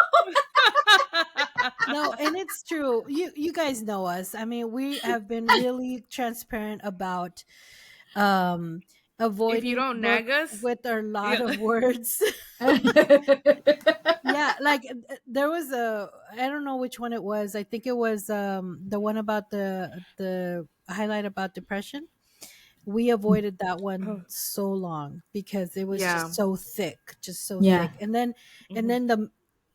No, and it's true. You guys know us. I mean, we have been really transparent about avoiding If you don't nag us with a lot of words. Yeah, like there was I don't know which one it was. I think it was the one about the highlight about depression. We avoided that one so long because it was just so thick, thick. And then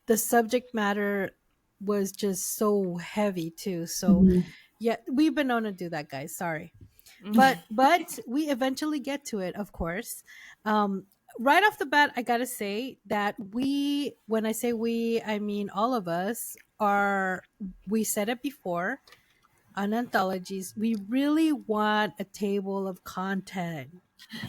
the subject matter was just so heavy too. So yeah, we've been known to do that, guys. Sorry. But we eventually get to it, of course. Right off the bat, I gotta say that when I say we, I mean all of us we said it before on anthologies, we really want a table of content.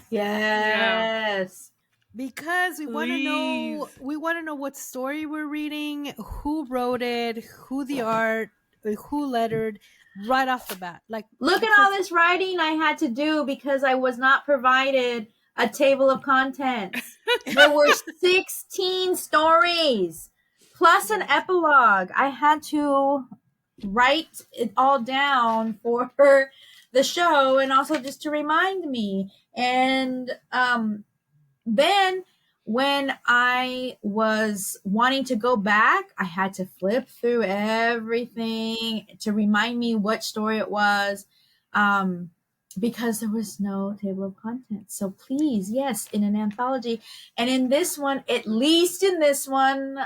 Yes. Because we want to know what story we're reading, who wrote it, who the art, who lettered, right off the bat. Like, look at all this writing I had to do because I was not provided a table of contents. There were 16 stories plus an epilogue. I had to write it all down for the show and also just to remind me. And then when I was wanting to go back, I had to flip through everything to remind me what story it was, because there was no table of contents. So please, yes, in an anthology, and in this one, at least in this one,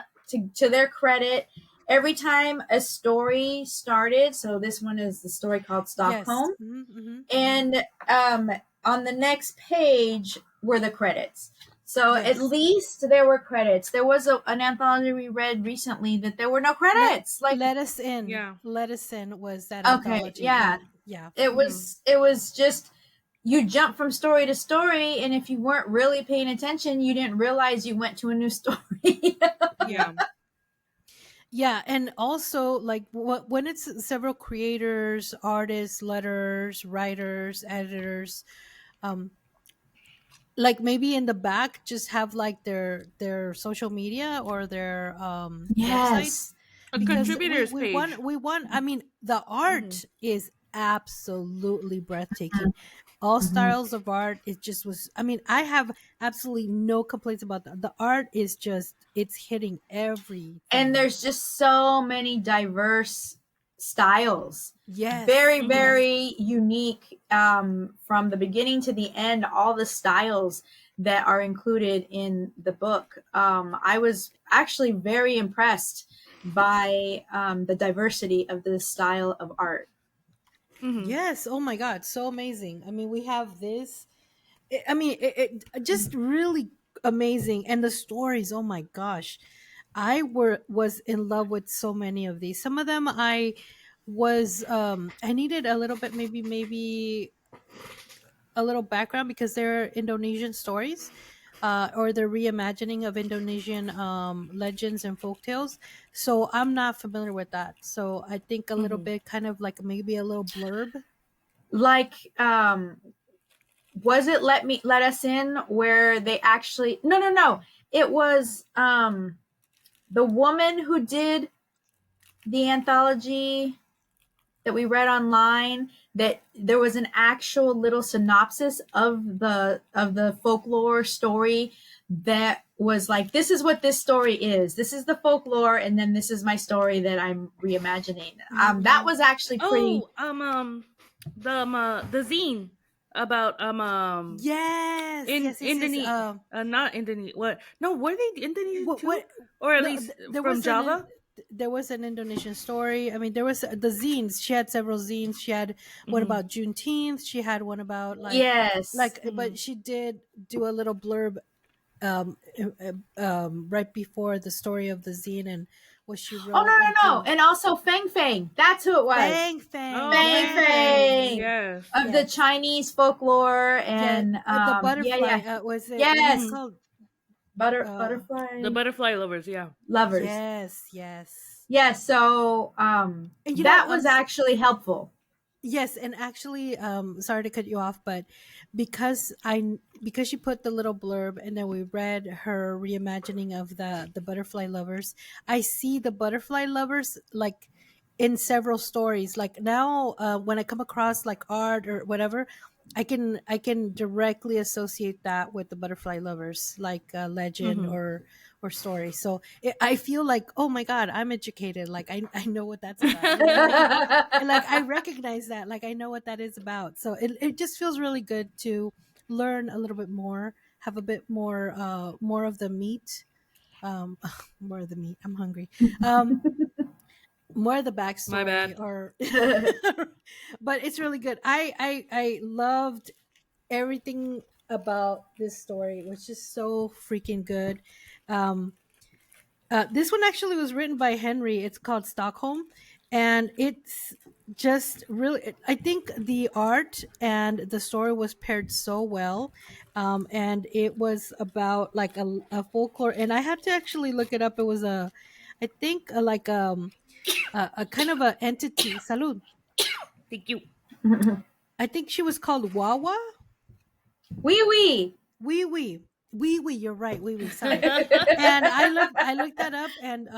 to their credit, every time a story started, so this one is the story called Stockholm, and on the next page were the credits. So at least there were credits. There was an anthology we read recently that there were no credits. Let Us In. Yeah. Let Us In was that anthology. Yeah. It was just, you jump from story to story, and if you weren't really paying attention, you didn't realize you went to a new story. Yeah, and also like when it's several creators, artists, letters, writers, editors, like maybe in the back just have like their social media or their websites. A contributors we page. We want. I mean, the art is absolutely breathtaking. All styles of art. It just was. I mean, I have absolutely no complaints about that. The art is just, it's hitting everything. And there's just so many diverse styles. Yes. Very, very unique, from the beginning to the end, all the styles that are included in the book. I was actually very impressed by the diversity of the style of art. Yes. Oh my God. So amazing. I mean, we have this. It just really amazing. And the stories, oh my gosh. I was in love with so many of these. Some of them I was I needed a little bit, maybe a little background, because they're Indonesian stories, or the reimagining of Indonesian legends and folktales. So I'm not familiar with that. So I think a little bit, kind of like maybe a little blurb. Like, was it Let Us In, where they actually no. It was the woman who did the anthology that we read online, that there was an actual little synopsis of the folklore story that was like, this is what this story is. This is the folklore, and then this is my story that I'm reimagining. That was actually pretty. The zine about Yes, yes, Indonesia, not Indonesia. What? No, were they Indonesian too? what Or at least from Java? There was an Indonesian story. I mean, there was the zines. She had several zines. She had one about Juneteenth. She had one about Yes, but she did do a little blurb right before the story of the zine and what she wrote. Oh, no. And also Fang Fang. That's who it was. Fang. Oh, Fang. Yes. Of the Chinese folklore and the butterfly. Was it? Yes. Called? Butterfly. The butterfly lovers, yeah. Lovers. Yes. Yeah, so that was actually helpful. Yes, and actually, sorry to cut you off, but because she put the little blurb and then we read her reimagining of the butterfly lovers, I see the butterfly lovers like in several stories. Like now, when I come across like art or whatever, I can directly associate that with the butterfly lovers, like legend or story. So I feel like, oh my God, I'm educated. Like I know what that's about. And like I recognize that. Like I know what that is about. So it just feels really good to learn a little bit more, have a bit more more of the meat. More of the meat. I'm hungry. More of the backstory. My bad. But it's really good. I loved everything about this story. It was just so freaking good. This one actually was written by Henry. It's called Stockholm, and it's just really, I think the art and the story was paired so well. And it was about like a folklore, and I had to actually look it up. It was I think like a kind of a entity. Salud. Thank you. I think she was called Wawa. Wee. You're right. Sorry. And I looked that up, and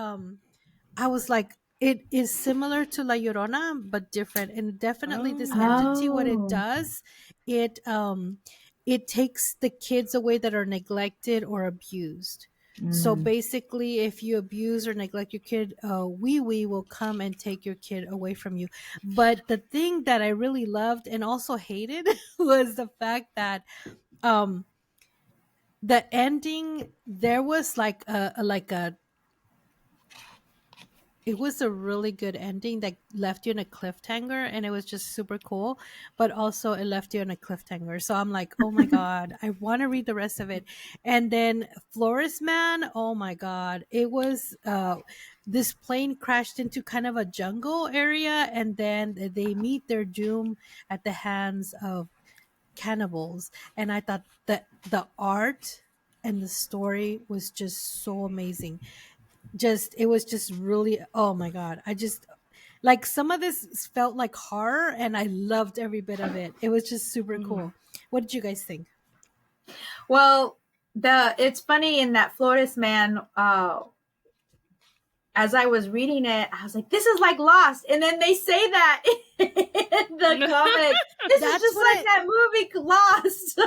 I was like, it is similar to La Llorona, but different. And definitely this entity, what it does, it takes the kids away that are neglected or abused. So basically, if you abuse or neglect your kid, wee will come and take your kid away from you. But the thing that I really loved and also hated was the fact that the ending, there was like a it was a really good ending that left you in a cliffhanger, and it was just super cool, but also it left you in a cliffhanger. So I'm like, oh my God, I want to read the rest of it. And then Florist Man, oh my God, it was this plane crashed into kind of a jungle area, and then they meet their doom at the hands of cannibals. And I thought that the art and the story was just so amazing. It was just really, oh my God, I just, like, some of this felt like horror, and I loved every bit of it. It was just super cool. What did you guys think? Well, it's funny in that Florist Man, as I was reading it, I was like, this is like Lost. And then they say that in the comic. This is just like that movie Lost.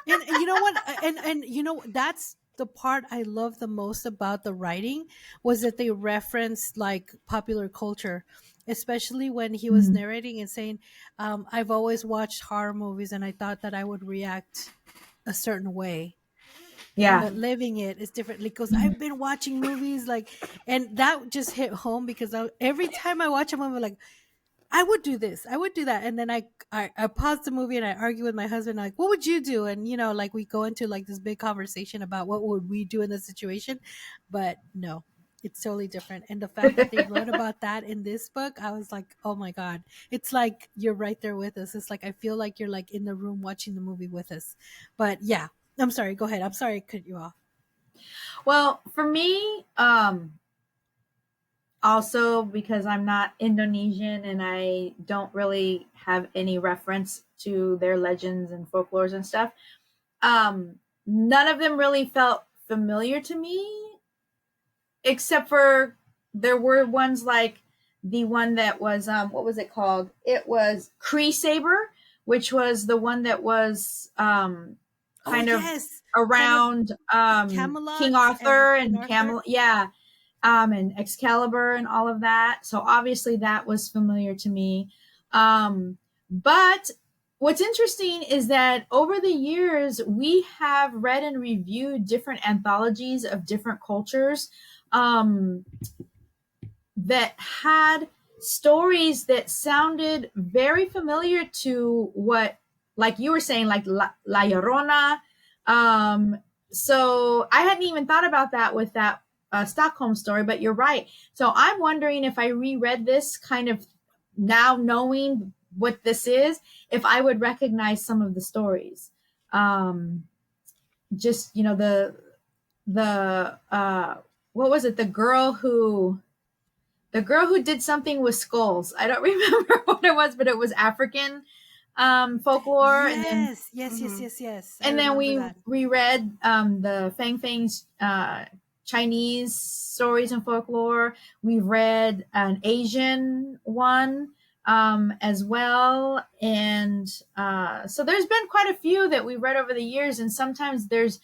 And you know what? And you know, that's the part I love the most about the writing, was that they referenced like popular culture, especially when he was narrating and saying, I've always watched horror movies and I thought that I would react a certain way. Yeah. But living it is different, because I've been watching movies like, and that just hit home, because every time I watch a movie, like, I would do this, I would do that. And then I pause the movie and I argue with my husband, like, what would you do? And, you know, like, we go into like this big conversation about what would we do in this situation. But no, It's totally different. And the fact that they wrote about that in this book, I was like, oh my God. It's like you're right there with us. It's like I feel like you're like in the room watching the movie with us. But yeah, I'm sorry. Go ahead. I'm sorry I cut you off. Well, for me, also because I'm not Indonesian and I don't really have any reference to their legends and folklores and stuff, none of them really felt familiar to me, except for there were ones like the one that was what was it called? It was Cree Saber, which was the one that was kind of around Camelot King Arthur and Arthur. Camelot, yeah, and Excalibur and all of that. So obviously that was familiar to me. But what's interesting is that over the years, we have read and reviewed different anthologies of different cultures that had stories that sounded very familiar to what, like you were saying, like La Llorona. So I hadn't even thought about that with that Stockholm story, but you're right. So I'm wondering if I reread this kind of now knowing what this is, if I would recognize some of the stories. Just, you know, the what was it? The girl who did something with skulls. I don't remember what it was, but it was African folklore. Yes, and then, yes. And then we reread the Fang Fang's Chinese stories and folklore. We read an Asian one as well. And so there's been quite a few that we read over the years. And sometimes there's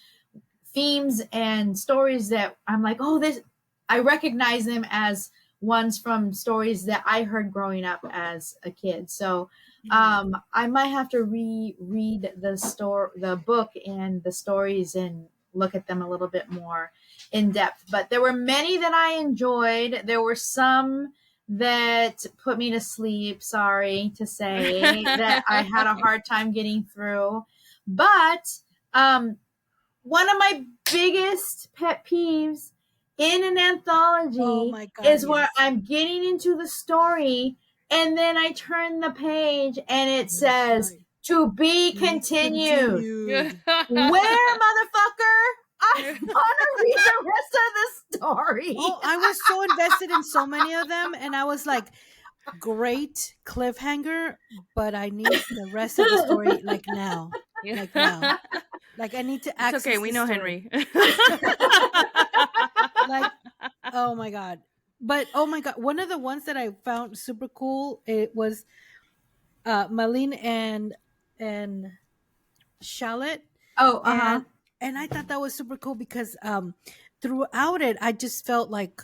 themes and stories that I'm like, oh, this, I recognize them as ones from stories that I heard growing up as a kid. So I might have to reread the book and the stories and look at them a little bit more in depth. But there were many that I enjoyed. There were some that put me to sleep, sorry to say, that I had a hard time getting through. But one of my biggest pet peeves in an anthology is where I'm getting into the story and then I turn the page and it says to be continued. Where, motherfucker? I want to read the rest of the story. Oh, I was so invested in so many of them, and I was like, great cliffhanger, but I need the rest of the story like now. Like now. Like I need to access. It's okay, we know story. Henry. Like, oh my God. But oh my God, one of the ones that I found super cool, it was Malin and Charlotte. Oh, And I thought that was super cool because throughout it, I just felt like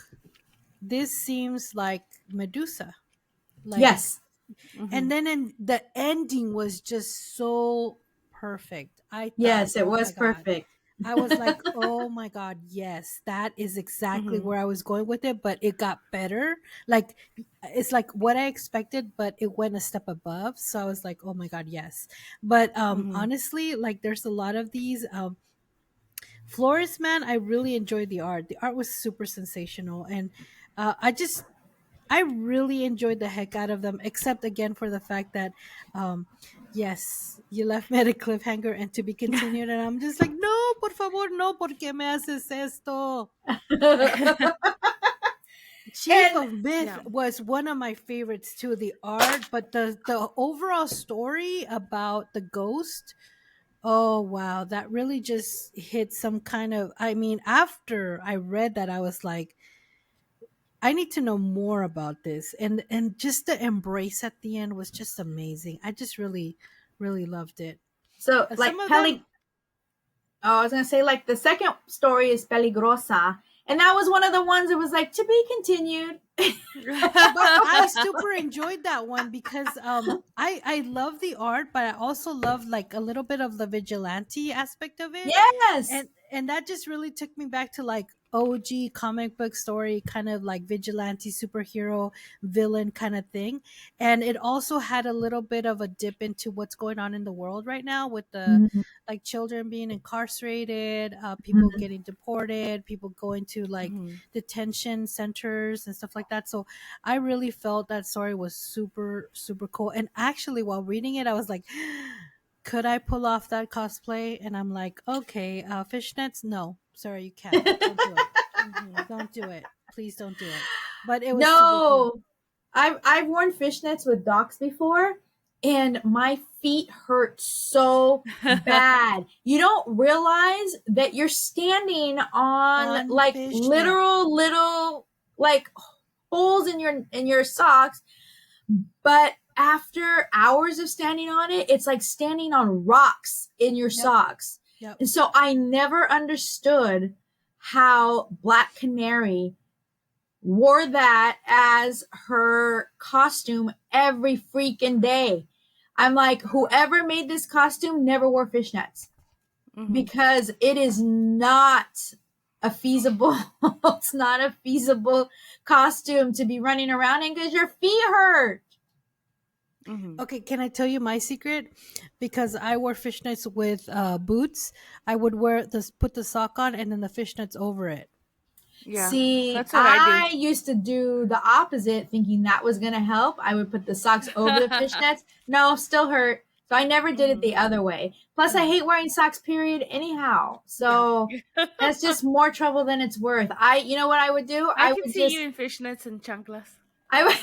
this seems like Medusa. Like, yes. And then the ending was just so perfect. Yes, it was perfect. I was like, oh my God, yes, that is exactly where I was going with it, but it got better. Like, it's like what I expected, but it went a step above. So I was like, oh my God, yes. But honestly, like there's a lot of these Flores, man, I really enjoyed the art. The art was super sensational. And I really enjoyed the heck out of them, except again for the fact that, yes, you left me at a cliffhanger and to be continued. And I'm just like, no, por favor, no, porque me haces esto? Chief of Myth was one of my favorites too, the art, but the overall story about the ghost, oh wow, that really just hit some kind of, I mean, after I read that, I was like, I need to know more about this. And just the embrace at the end was just amazing. I just really, really loved it. So like I was gonna say, like the second story is Peligrosa. And that was one of the ones that was like to be continued. But I super enjoyed that one because I love the art, but I also love like a little bit of the vigilante aspect of it. Yes. And that just really took me back to like, OG comic book story, kind of like vigilante superhero villain kind of thing. And it also had a little bit of a dip into what's going on in the world right now with the Mhm. like children being incarcerated, people getting deported, people going to like detention centers and stuff like that. So I really felt that story was super, super cool. And actually, while reading it, I was like, could I pull off that cosplay? And I'm like, okay, fishnets? No, sorry, you can't. Don't do it. Don't do it. Please don't do it. But it was super cool. No, I've worn fishnets with docs before, and my feet hurt so bad. You don't realize that you're standing on like fishnet. literal little like holes in your socks, but after hours of standing on it, it's like standing on rocks in your socks. Yep. And so I never understood how Black Canary wore that as her costume every freaking day. I'm like, whoever made this costume never wore fishnets because it is not a feasible, it's not a feasible costume to be running around in because your feet hurt. Okay, can I tell you my secret? Because I wore fishnets with boots. I would put the sock on and then the fishnets over it. Yeah, see, that's what I do. used to do the opposite, thinking that was going to help. I would put the socks over the fishnets. No, still hurt. So I never did it the other way. Plus, I hate wearing socks, period, anyhow. So that's just more trouble than it's worth. You know what I would do? I would can see you in fishnets and chanclas. I would,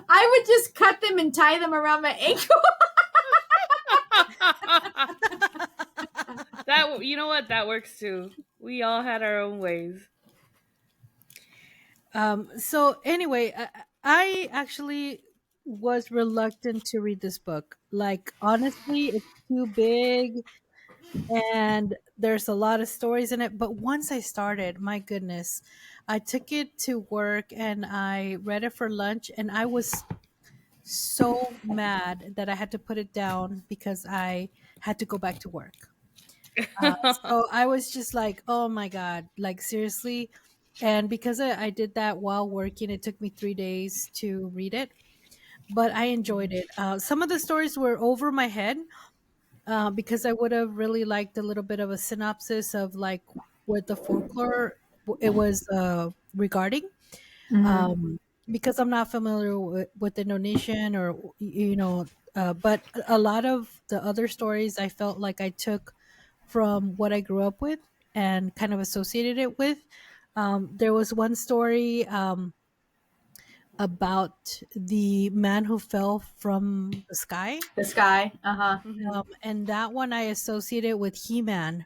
I would just cut them and tie them around my ankle. That, you know what? That works too. We all had our own ways. So anyway, I actually was reluctant to read this book. Like, honestly, it's too big and there's a lot of stories in it. But once I started, my goodness, I took it to work and I read it for lunch, and I was so mad that I had to put it down because I had to go back to work. So I was just like, oh my God, like seriously. And because I did that while working, it took me 3 days to read it, but I enjoyed it. Some of the stories were over my head because I would have really liked a little bit of a synopsis of like what the folklore it was regarding. Because I'm not familiar with Indonesian or, but a lot of the other stories I felt like I took from what I grew up with and kind of associated it with. There was one story about the man who fell from the sky. The sky. And that one I associated with He-Man.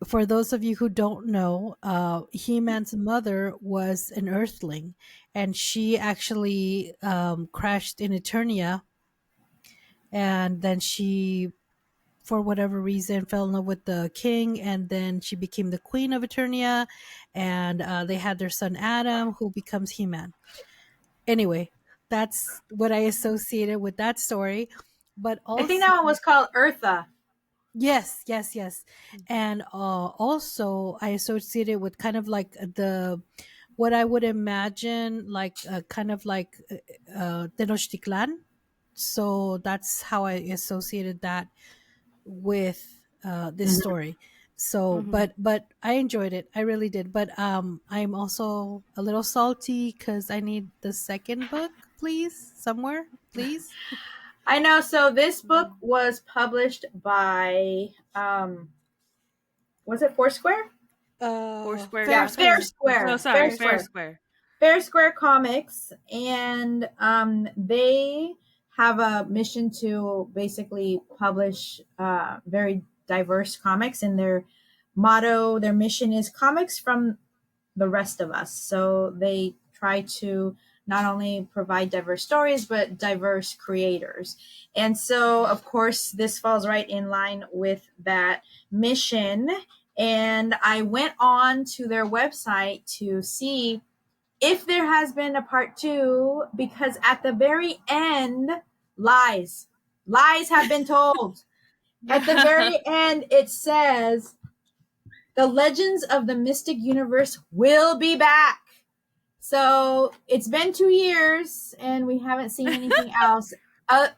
For those of you who don't know, He-Man's mother was an Earthling, and she actually crashed in Eternia, and then she, for whatever reason, fell in love with the king, and then she became the queen of Eternia, and they had their son Adam, who becomes He-Man. Anyway, that's what I associated with that story. But also, I think that one was called Eartha. Yes. And also I associated with kind of like what I would imagine like kind of like Tenochtitlan. So that's how I associated that with this story. So but I enjoyed it. I really did. But I'm also a little salty because I need the second book, please, somewhere, please. I know. So this book was published by, was it Foursquare? Foursquare. Yeah, Fair Square. Oh, sorry, Fair Square. Fair Square Comics, and they have a mission to basically publish very diverse comics, and their motto, their mission is comics from the rest of us. So they try to not only provide diverse stories, but diverse creators. And so, of course, this falls right in line with that mission. And I went on to their website to see if there has been a part 2, because at the very end, lies have been told. At the very end, it says, "The Legends of the Mystic Universe will be back." So it's been 2 years and we haven't seen anything else,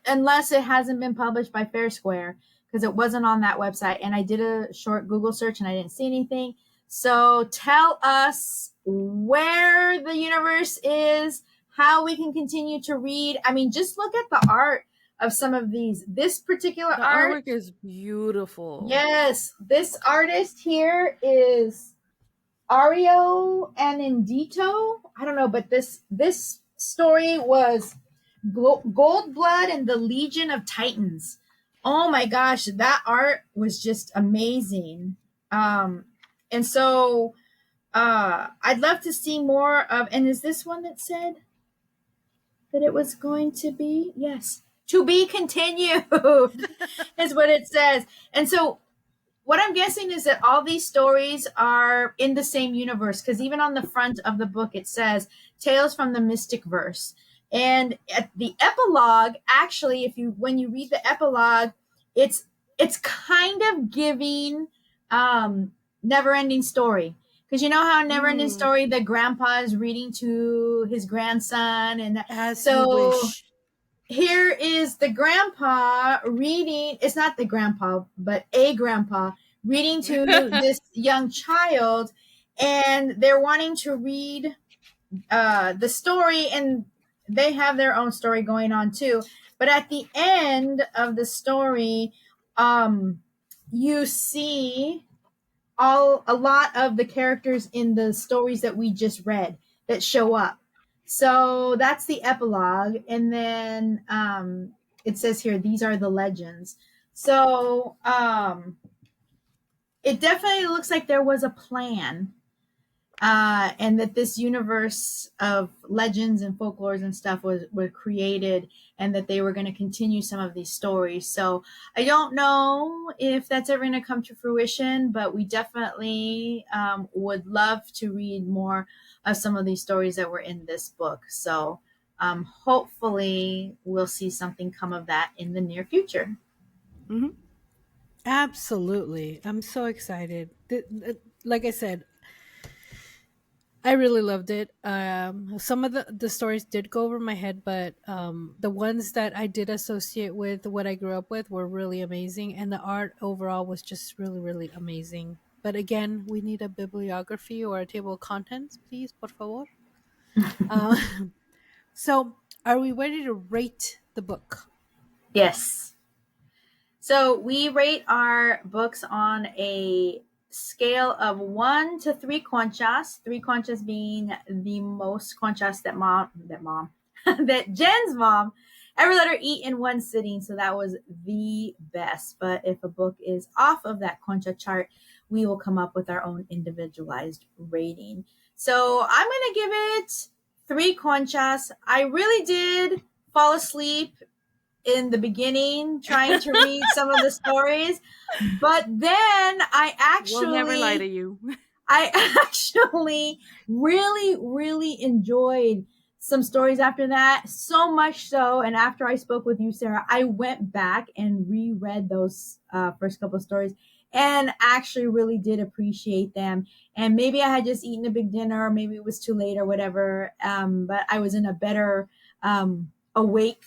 unless it hasn't been published by Fair Square, because it wasn't on that website. And I did a short Google search and I didn't see anything. So tell us where the universe is, how we can continue to read. I mean, just look at the art of some of these. This particular The art, artwork is beautiful. yes, this artist here is Ario Anindito. I don't know, but this story was Gold Blood and the Legion of Titans. Oh my gosh, that art was just amazing. And so I'd love to see more of. And is this one that said that it was going to be? Yes, to be continued is what it says. And so what I'm guessing is that all these stories are in the same universe, because even on the front of the book it says Tales from the Mystic Verse. And at the epilogue, actually, when you read the epilogue, it's kind of giving Never Ending Story. Because you know how in Never Ending Story the grandpa is reading to his grandson, and As you wish. Here is the grandpa reading. It's not the grandpa, but a grandpa reading to this young child, and they're wanting to read the story, and they have their own story going on too. But at the end of the story, you see a lot of the characters in the stories that we just read that show up. So that's the epilogue. And then it says here, these are the legends. So it definitely looks like there was a plan, and that this universe of legends and folklores and stuff were created, and that they were going to continue some of these stories. So I don't know if that's ever going to come to fruition, but we definitely would love to read more of some of these stories that were in this book. So hopefully we'll see something come of that in the near future. Mm-hmm. Absolutely. I'm so excited. Like I said, I really loved it. Some of the stories did go over my head, but the ones that I did associate with what I grew up with were really amazing, and the art overall was just really, really amazing. But again, we need a bibliography or a table of contents, please, por favor. Uh, so, are we ready to rate the book? Yes. So we rate our books on a scale of 1 to 3 conchas. 3 conchas being the most conchas that Jen's mom ever let her eat in one sitting. So that was the best. But if a book is off of that concha chart, we will come up with our own individualized rating. So I'm going to give it 3 conchas. I really did fall asleep in the beginning trying to read some of the stories, but then We'll never lie to you. I actually really enjoyed some stories after that, so much so, and after I spoke with you, Sarah, I went back and reread those first couple of stories and actually really did appreciate them. And maybe I had just eaten a big dinner, or maybe it was too late or whatever, but I was in a better awake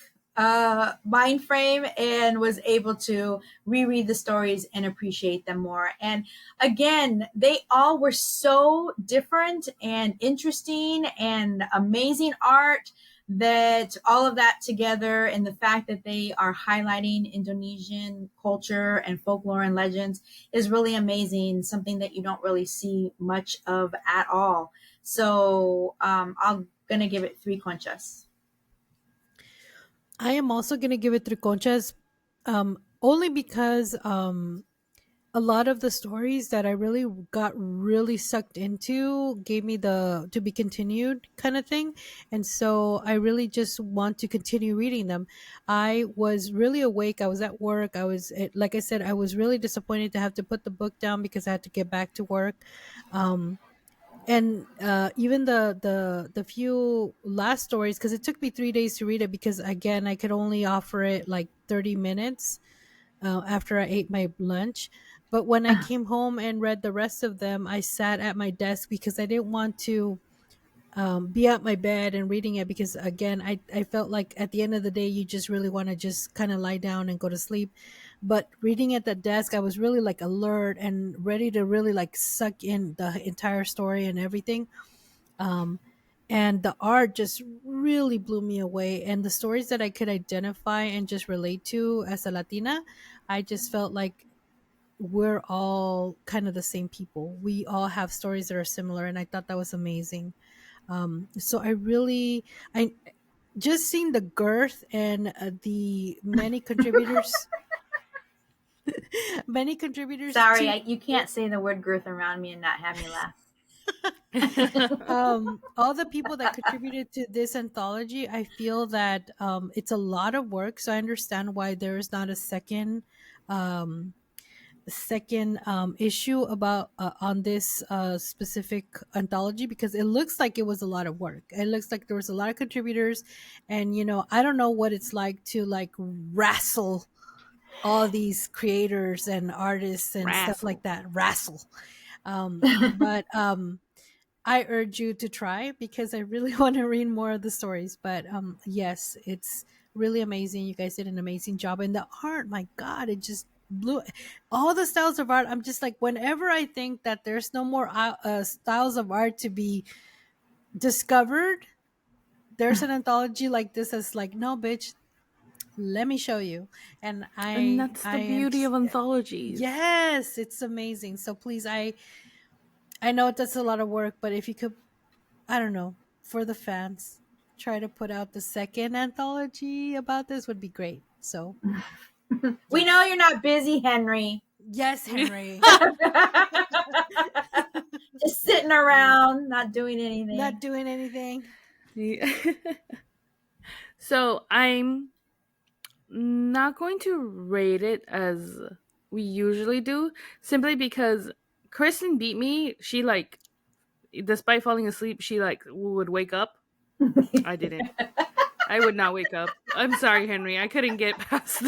mind frame and was able to reread the stories and appreciate them more. And again, they all were so different and interesting and amazing art, that all of that together, and the fact that they are highlighting Indonesian culture and folklore and legends, is really amazing. Something that you don't really see much of at all. So I'm gonna give it 3 conchas. I am also going to give it 3 conchas, only because a lot of the stories that I really got really sucked into gave me the to be continued kind of thing. And so I really just want to continue reading them. I was really awake. I was at work. Like I said, I was really disappointed to have to put the book down because I had to get back to work. And even the few last stories, because it took me 3 days to read it, because again I could only offer it like 30 minutes, after I ate my lunch. But when I came home and read the rest of them, I sat at my desk because I didn't want to be at my bed and reading it, because again, I felt like at the end of the day you just really want to just kind of lie down and go to sleep. But reading at the desk, I was really like alert and ready to really like suck in the entire story and everything. um, and the art just really blew me away, and the stories that I could identify and just relate to as a Latina, I just felt like we're all kind of the same people. We all have stories that are similar, and I thought that was amazing. So I just seeing the girth and the many contributors, many contributors Sorry, to you can't say the word girth around me and not have me laugh. all the people that contributed to this anthology. I feel that it's a lot of work, so I understand why there is not a um, second issue about on this specific anthology, because it looks like it was a lot of work. It looks like there was a lot of contributors, and I don't know what it's like to like wrestle all these creators and artists and stuff like that. Wrestle. But I urge you to try, because I really want to read more of the stories. But yes, it's really amazing. You guys did an amazing job. And the art, my God, it just blew all the styles of art. I'm just like, whenever I think that there's no more styles of art to be discovered, there's an anthology like this that's like, no, bitch, let me show you. And And that's I the am beauty just, of anthologies. yes, it's amazing. So please, I know that's a lot of work, but if you could, I don't know, for the fans, try to put out the second anthology about this would be great. So We know you're not busy, Henry. yes, Henry. Just sitting around, not doing anything. Not doing anything. Yeah. So I'm not going to rate it as we usually do, simply because Kristen beat me. She like, despite falling asleep, she like would wake up. I didn't. I would not wake up. I'm sorry, Henry. I couldn't get past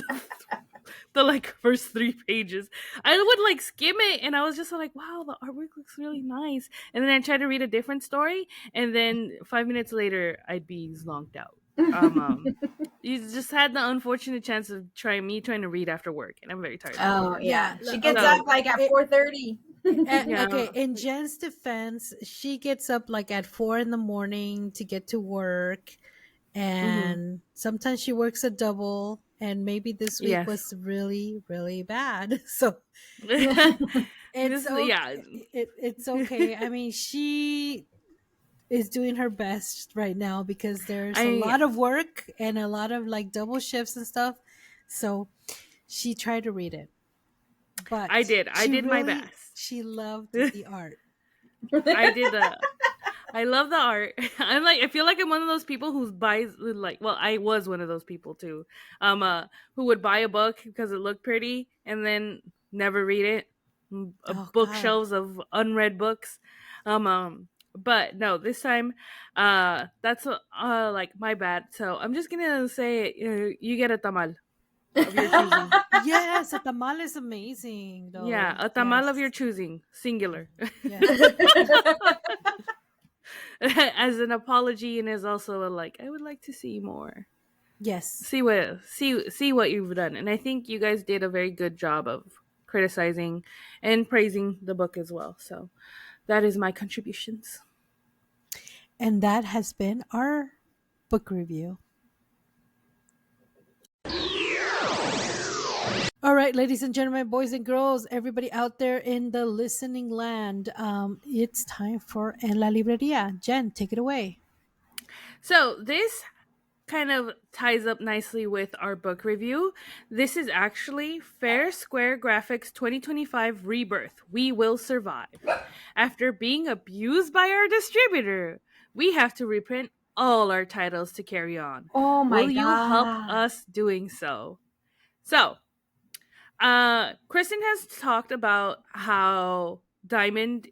the like first 3 pages. I would like skim it, and I was just like, wow, the artwork looks really nice. And then I tried to read a different story, and then 5 minutes later, I'd be zonked out. You just had the unfortunate chance of trying to read after work, and I'm very tired. Oh yeah, she gets okay. up like at 4:30. Yeah. Okay, in Jen's defense, she gets up like at 4 in the morning to get to work, and sometimes she works a double, and maybe this week was really, really bad. So it's it's okay. I mean, she is doing her best right now, because there's a lot of work and a lot of like double shifts and stuff. So she tried to read it, but I did my best. She loved the art. I love the art. I feel like I'm one of those people who buys like, well, I was one of those people too. Who would buy a book because it looked pretty and then never read it. Bookshelves of unread books. But no, this time, that's like my bad. So I'm just gonna say, you get a tamal of your choosing. Yes, a tamal is amazing, though. Yeah, a tamal of your choosing, singular. Yes. As an apology, and as also a like, I would like to see more. Yes. See what you've done, and I think you guys did a very good job of criticizing and praising the book as well. So that is my contributions. And that has been our book review. All right, ladies and gentlemen, boys and girls, everybody out there in the listening land, it's time for En La Librería. Jen, take it away. So this kind of ties up nicely with our book review. This is actually Fair Square Graphics 2025 Rebirth, We Will Survive. After being abused by our distributor, we have to reprint all our titles to carry on. Oh my God. Will you help us doing so? So, Kristen has talked about how Diamond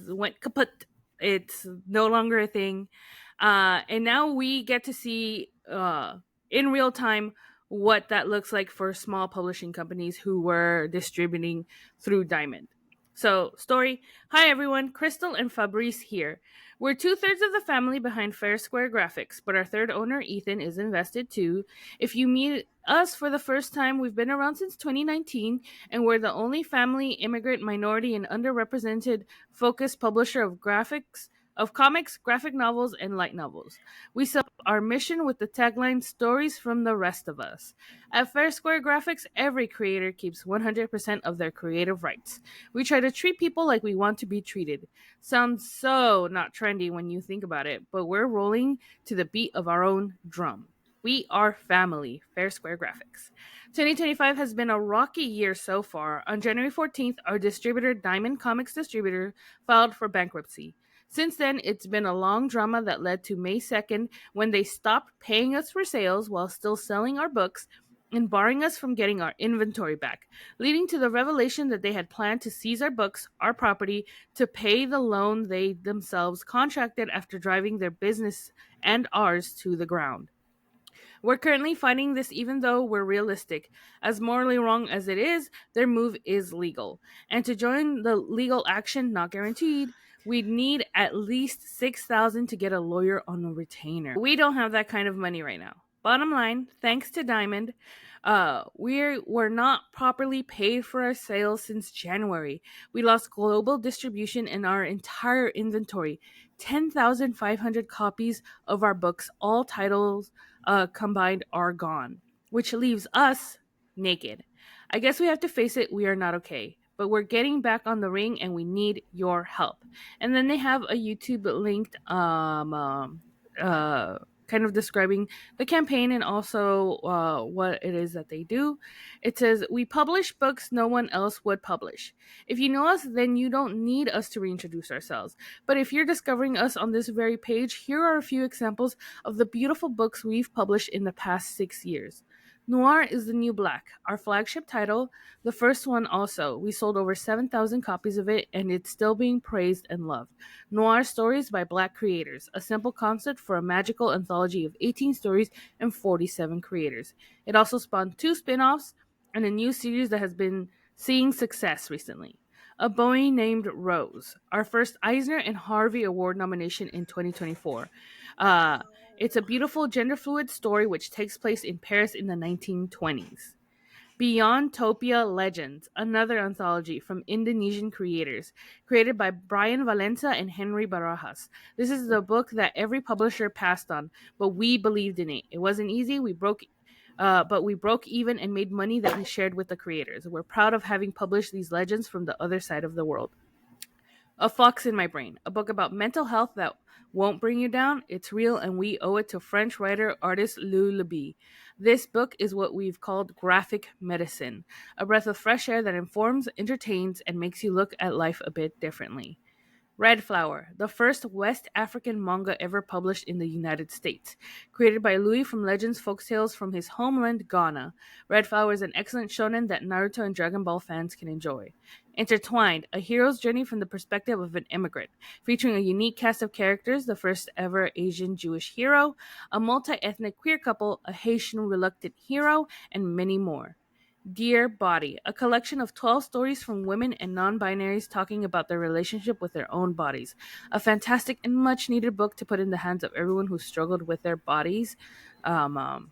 went kaput. It's no longer a thing. And now we get to see in real time what that looks like for small publishing companies who were distributing through Diamond. So, story. Hi everyone, Crystal and Fabrice here. We're two-thirds of the family behind Fair Square Graphics, but our third owner, Ethan, is invested too. If you meet us for the first time, we've been around since 2019, and we're the only family, immigrant, minority, and underrepresented focused publisher of comics, graphic novels, and light novels. We sell our mission with the tagline Stories from the Rest of Us. At Fair Square Graphics, every creator keeps 100% of their creative rights. We try to treat people like we want to be treated. Sounds so not trendy when you think about it, but we're rolling to the beat of our own drum. We are family, Fair Square Graphics. 2025 has been a rocky year so far. On January 14th, our distributor, Diamond Comics Distributor, filed for bankruptcy. Since then, it's been a long drama that led to May 2nd when they stopped paying us for sales while still selling our books and barring us from getting our inventory back, leading to the revelation that they had planned to seize our books, our property, to pay the loan they themselves contracted after driving their business and ours to the ground. We're currently fighting this even though we're realistic. As morally wrong as it is, their move is legal. And to join the legal action, not guaranteed, we'd need at least $6,000 to get a lawyer on a retainer. We don't have that kind of money right now. Bottom line, thanks to Diamond, we're not properly paid for our sales since January. We lost global distribution in our entire inventory. 10,500 copies of our books, all titles combined, are gone, which leaves us naked. I guess we have to face it, we are not okay. But we're getting back on the ring and we need your help. And then they have a YouTube linked kind of describing the campaign and also what it is that they do. It says, "We publish books no one else would publish. If you know us, then you don't need us to reintroduce ourselves. But if you're discovering us on this very page, here are a few examples of the beautiful books we've published in the past 6 years. Noir is the New Black, our flagship title, the first one also. We sold over 7,000 copies of it, and it's still being praised and loved. Noir Stories by Black Creators, a simple concept for a magical anthology of 18 stories and 47 creators. It also spawned 2 spin-offs and a new series that has been seeing success recently. A Boy Named Rose, our first Eisner and Harvey Award nomination in 2024. It's a beautiful gender-fluid story which takes place in Paris in the 1920s. Beyondtopia Legends, another anthology from Indonesian creators, created by Bryan, Valenza, and Henry Barajas. This is the book that every publisher passed on, but we believed in it. It wasn't easy, but we broke even and made money that we shared with the creators. We're proud of having published these legends from the other side of the world. A Fox in My Brain, a book about mental health that won't bring you down. It's real, and we owe it to French writer artist Lou Lebie. This book is what we've called graphic medicine, a breath of fresh air that informs, entertains, and makes you look at life a bit differently. Red Flower, the first West African manga ever published in the United States. Created by Louis from Legends Folktales from his homeland, Ghana. Red Flower is an excellent shonen that Naruto and Dragon Ball fans can enjoy. Intertwined, a hero's journey from the perspective of an immigrant, featuring a unique cast of characters, the first ever Asian Jewish hero, a multi-ethnic queer couple, a Haitian reluctant hero, and many more. Dear Body, a collection of 12 stories from women and non-binaries talking about their relationship with their own bodies. A fantastic and much-needed book to put in the hands of everyone who struggled with their bodies. And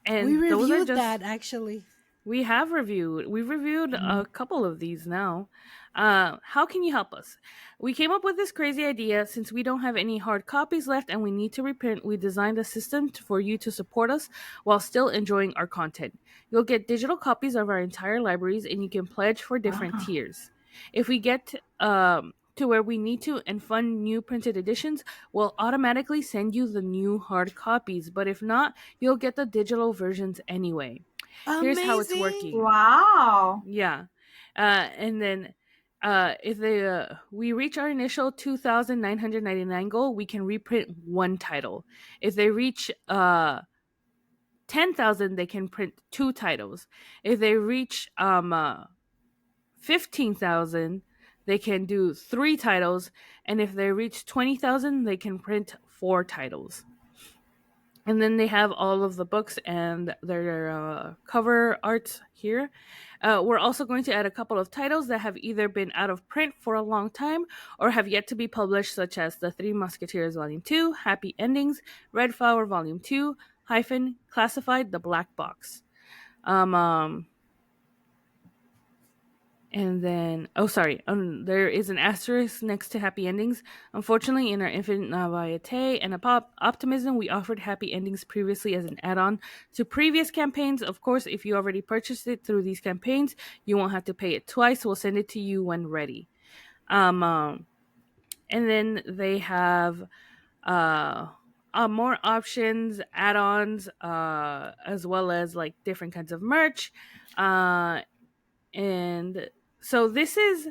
We those are reviewed just that actually. we've reviewed a couple of these now. How can you help us? We came up with this crazy idea since we don't have any hard copies left and we need to reprint. We designed a system for you to support us while still enjoying our content. You'll get digital copies of our entire libraries and you can pledge for different tiers. If we get to where we need to and fund new printed editions, we'll automatically send you the new hard copies. But if not, you'll get the digital versions anyway. Here's how it's working. Wow. Yeah. And then if we reach our initial 2,999 goal, we can reprint one title. If they reach 10,000, they can print 2 titles. If they reach 15,000, they can do 3 titles, and if they reach 20,000, they can print 4 titles. And then they have all of the books and their cover arts here. We're also going to add a couple of titles that have either been out of print for a long time or have yet to be published, such as The Three Musketeers Volume 2, Happy Endings, Red Flower Volume 2, hyphen, Classified, The Black Box. And then, there is an asterisk next to Happy Endings. Unfortunately, in our Infinite Naivete and Optimism, we offered Happy Endings previously as an add-on to previous campaigns. Of course, if you already purchased it through these campaigns, you won't have to pay it twice. We'll send it to you when ready. And then they have more options, add-ons, as well as like different kinds of merch. And so this is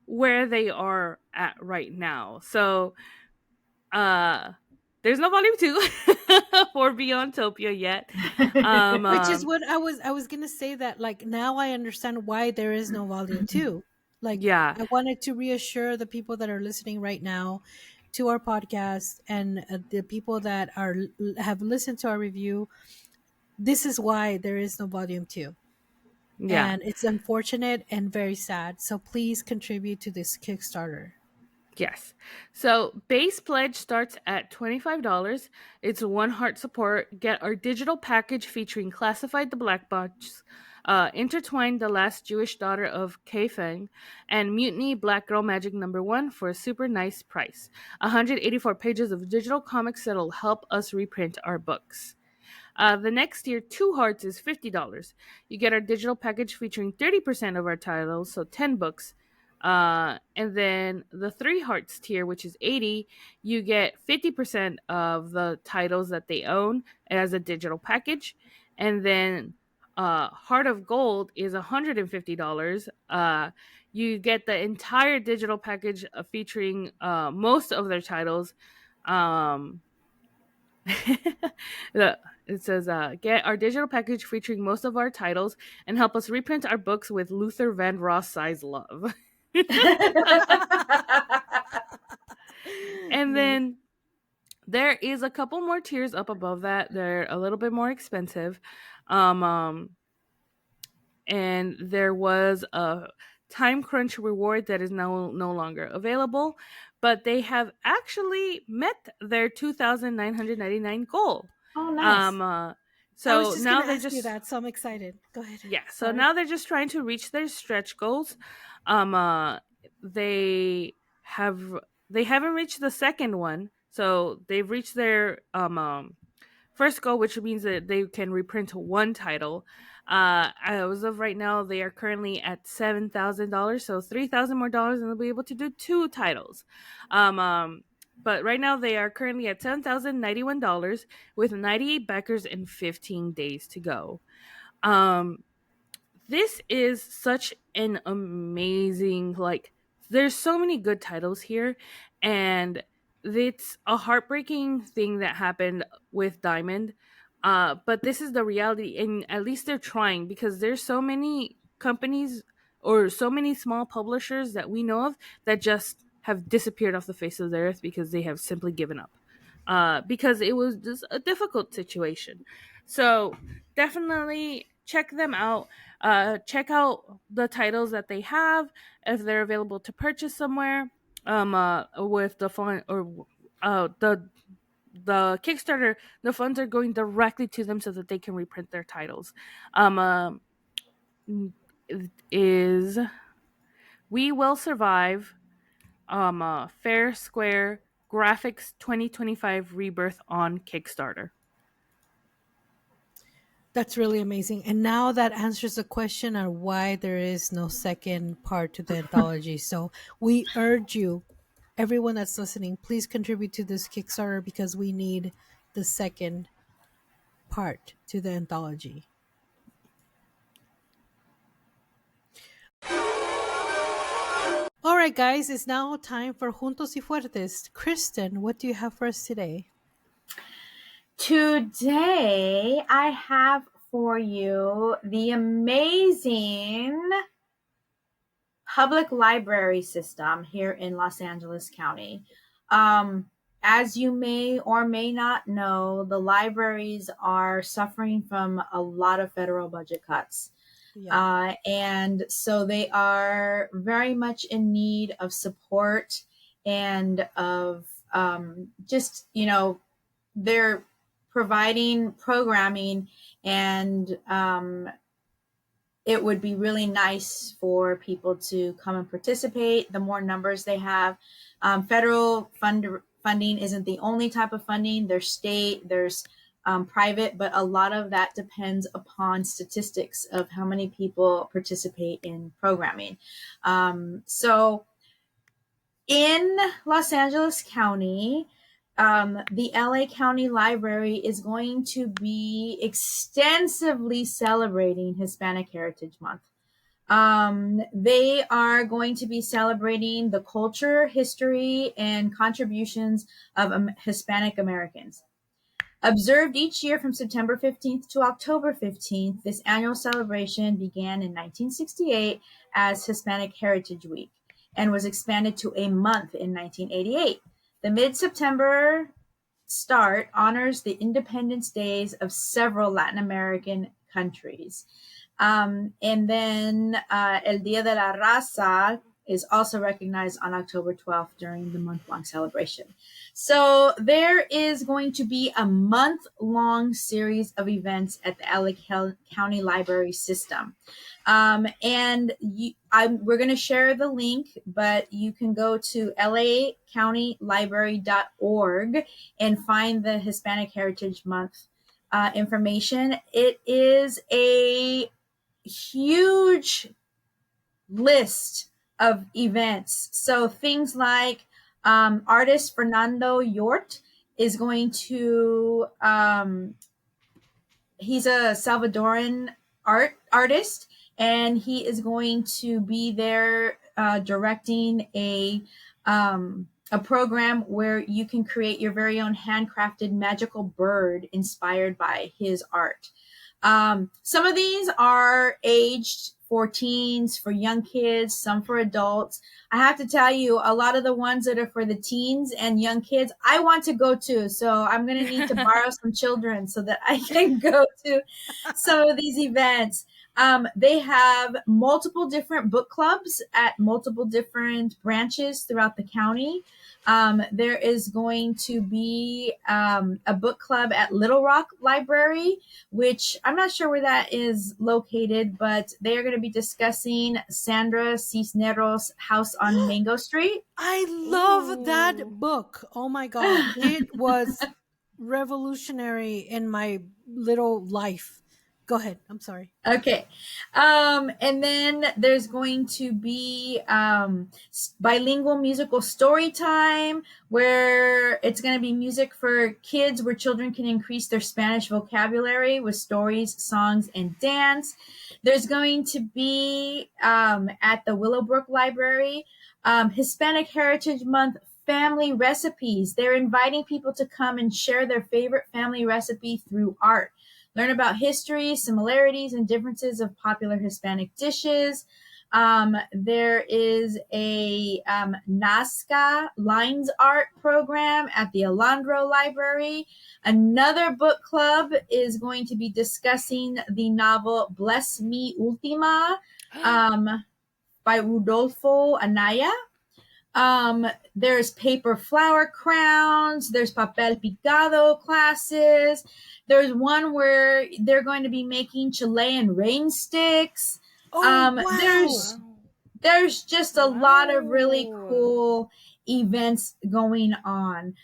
where they are at right now. So there's no volume 2 for Beyondtopia yet. Which is what I was gonna say, that like now I understand why there is no volume 2. Like, yeah, I wanted to reassure the people that are listening right now to our podcast and the people that have listened to our review. This is why there is no volume 2. yeah. And it's unfortunate and very sad. So please contribute to this Kickstarter. Yes. So base pledge starts at $25. It's one heart support. Get our digital package featuring Classified, the Black Box, Intertwined, the Last Jewish Daughter of Kefeng, and Mutiny, Black Girl Magic #1 for a super nice price. 184 pages of digital comics that'll help us reprint our books. The next tier, 2 hearts, is $50. You get our digital package featuring 30% of our titles, so 10 books. And then the 3 hearts tier, which is $80, you get 50% of the titles that they own as a digital package. And then Heart of Gold is $150. You get the entire digital package featuring most of their titles. It says, get our digital package featuring most of our titles and help us reprint our books with Luther Vandross size love. And then there is a couple more tiers up above that. They're a little bit more expensive. And there was a time crunch reward that is now no longer available, but they have actually met their 2,999 goal. Oh, nice. So I was just now gonna they're ask just you that, so I'm excited. Go ahead. Yeah. So Sorry. now they're just trying to reach their stretch goals. They haven't reached the second one, so they've reached their first goal, which means that they can reprint one title. As of right now, they are currently at $7,000, so $3,000 more dollars, and they'll be able to do 2 titles. But right now they are currently at $7,091 with 98 backers and 15 days to go. This is such an amazing, like, there's so many good titles here, and it's a heartbreaking thing that happened with Diamond. But this is the reality, and at least they're trying, because there's so many companies or so many small publishers that we know of that just have disappeared off the face of the earth because they have simply given up. Because it was just a difficult situation. So definitely check them out. Check out the titles that they have if they're available to purchase somewhere. With the fund or the Kickstarter, the funds are going directly to them so that they can reprint their titles. Is We Will Survive, Fair Square Graphics 2025 Rebirth on Kickstarter. That's really amazing. And now that answers the question on why there is no second part to the anthology. So we urge you, everyone that's listening, please contribute to this Kickstarter because we need the second part to the anthology. All right, guys, it's now time for Juntos y Fuertes. Kristen, what do you have for us today? Today, I have for you the amazing public library system here in Los Angeles County. As as you may or may not know, the libraries are suffering from a lot of federal budget cuts. Yeah. And so they are very much in need of support and of just, they're providing programming, and it would be really nice for people to come and participate. The more numbers they have, federal funding isn't the only type of funding. There's state, there's private, but a lot of that depends upon statistics of how many people participate in programming. So in Los Angeles County, the LA County Library is going to be extensively celebrating Hispanic Heritage Month. They are going to be celebrating the culture, history, and contributions of Hispanic Americans. Observed each year from September 15th to October 15th, this annual celebration began in 1968 as Hispanic Heritage Week and was expanded to a month in 1988. The mid-September start honors the independence days of several Latin American countries. And then El Día de la Raza is also recognized on October 12th during the month-long celebration. So there is going to be a month-long series of events at the LA County Library System. And we're going to share the link, but you can go to lacountylibrary.org and find the Hispanic Heritage Month information. It is a huge list of events. So things like artist Fernando Yort is going to, he's a Salvadoran artist, and he is going to be there directing a program where you can create your very own handcrafted magical bird inspired by his art. Some of these are aged for teens, for young kids, some for adults. I have to tell you, a lot of the ones that are for the teens and young kids, I want to go to. So I'm going to need to borrow some children so that I can go to some of these events. They have multiple different book clubs at multiple different branches throughout the county. There is going to be a book club at Little Rock Library, which I'm not sure where that is located, but they are going to be discussing Sandra Cisneros' House on Mango Street. I love that book. Oh my God. It was revolutionary in my little life. Go ahead. I'm sorry. Okay. And then there's going to be bilingual musical story time, where it's going to be music for kids, where children can increase their Spanish vocabulary with stories, songs, and dance. There's going to be at the Willowbrook Library, Hispanic Heritage Month family recipes. They're inviting people to come and share their favorite family recipe through art. Learn about history, similarities, and differences of popular Hispanic dishes. There is a Nazca lines art program at the Alondro Library. Another book club is going to be discussing the novel Bless Me Ultima by Rudolfo Anaya. There's paper flower crowns. There's papel picado classes. There's one where they're going to be making Chilean rain sticks. Wow. There's just a lot of really cool events going on.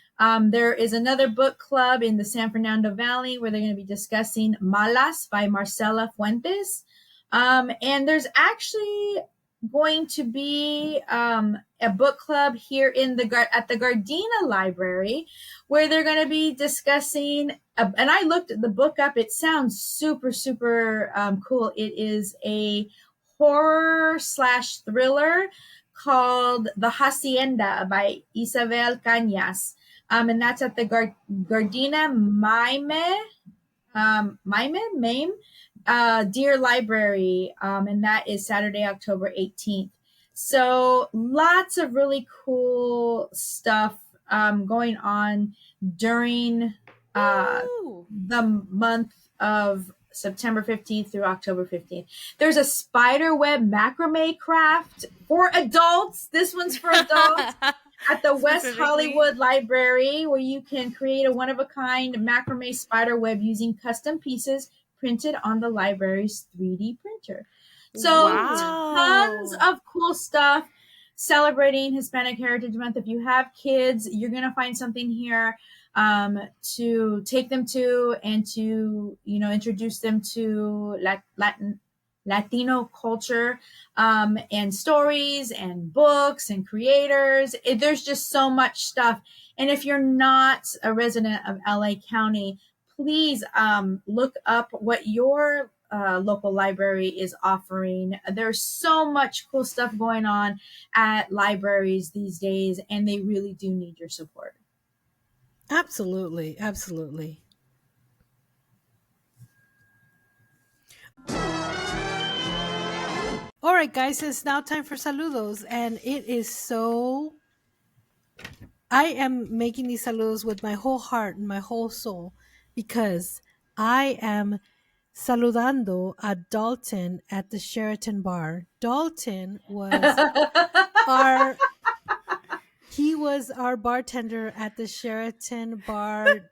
There is another book club in the San Fernando Valley where they're going to be discussing Malas by Marcela Fuentes. And there's actually going to be a book club here at the Gardena Library, where they're going to be discussing, and I looked the book up. It sounds super, super cool. It is a horror/thriller called The Hacienda by Isabel Cañas. And that's at the Gardena Maime Deer Library, and that is Saturday, October 18th. So lots of really cool stuff going on during the month of September 15th through October 15th. There's a spider web macrame craft for adults. This one's for adults. At the West Hollywood Library, where you can create a one-of-a-kind macrame spider web using custom pieces printed on the library's 3D printer. So tons of cool stuff celebrating Hispanic Heritage Month. If you have kids, you're going to find something here to take them to and to, introduce them to Latino culture and stories and books and creators. There's just so much stuff. And if you're not a resident of LA County, please look up what your local library is offering. There's so much cool stuff going on at libraries these days, and they really do need your support. Absolutely. Absolutely. All right, guys, it's now time for saludos, and it is so... I am making these saludos with my whole heart and my whole soul because I am saludando a Dalton at the Sheraton bar. Dalton was our bartender at the Sheraton bar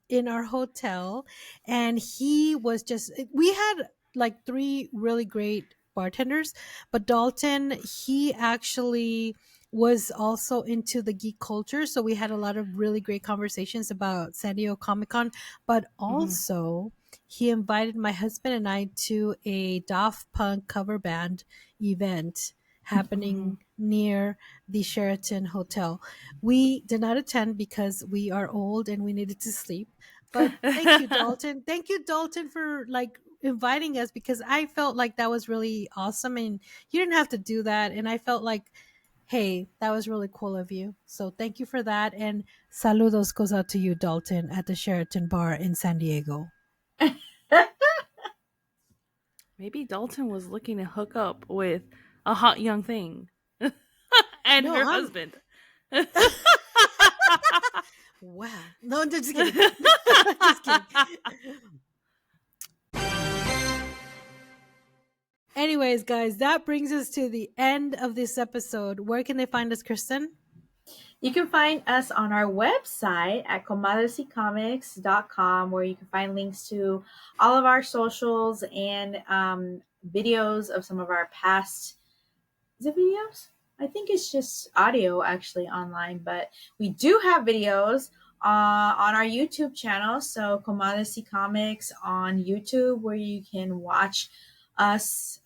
in our hotel, and he was we had like 3 really great bartenders, but Dalton, he actually was also into the geek culture, so we had a lot of really great conversations about San Diego Comic-Con, but also he invited my husband and I to a Daft Punk cover band event happening near the Sheraton Hotel. We did not attend because we are old and we needed to sleep, but thank you, Dalton. Thank you, Dalton, for inviting us, because I felt like that was really awesome, and you didn't have to do that, and I felt like, hey, that was really cool of you. So thank you for that, and saludos goes out to you, Dalton, at the Sheraton bar in San Diego. Maybe Dalton was looking to hook up with a hot young thing and her husband. Wow. No, I'm just kidding. Just kidding. Anyways, guys, that brings us to the end of this episode. Where can they find us, Kristen? You can find us on our website at comadresycomics.com, where you can find links to all of our socials and videos of some of our past... Is it videos? I think it's just audio actually online, but we do have videos on our YouTube channel. So Comadres y Comics on YouTube, where you can watch us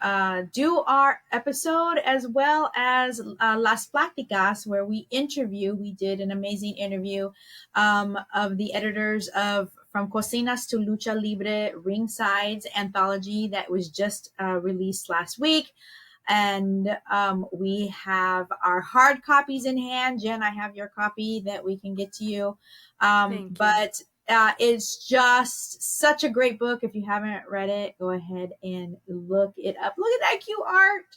do our episode, as well as Las Pláticas, where we did an amazing interview of the editors of From Cocinas to Lucha Libre Ringside's anthology that was just released last week. And we have our hard copies in hand. Jen, I have your copy that we can get to you. But it's just such a great book. If you haven't read it, go ahead and look it up. Look at that cute art.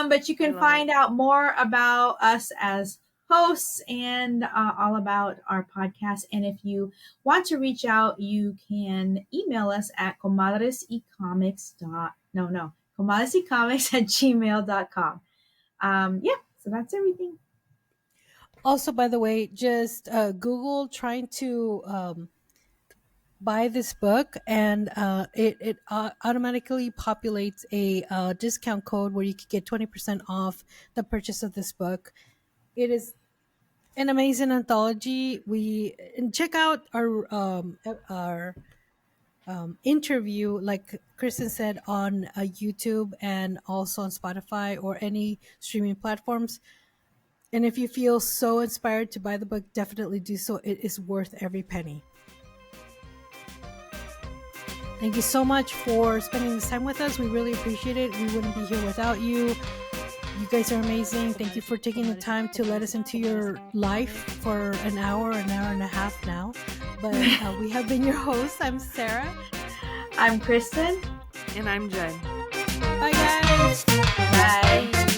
But you can find out more about us as hosts and all about our podcast. And if you want to reach out, you can email us at comadresycomics@gmail.com. So that's everything. Also, by the way, just Google trying to buy this book, and it automatically populates a discount code where you could get 20% off the purchase of this book. It is an amazing anthology. And check out our interview, like Kristen said, on YouTube and also on Spotify or any streaming platforms. And if you feel so inspired to buy the book, definitely do so. It is worth every penny. Thank you so much for spending this time with us. We really appreciate it. We wouldn't be here without you. You guys are amazing. Thank you for taking the time to let us into your life for an hour and a half now. But we have been your hosts. I'm Sarah. I'm Kristen. And I'm Jen. Bye, guys. Bye.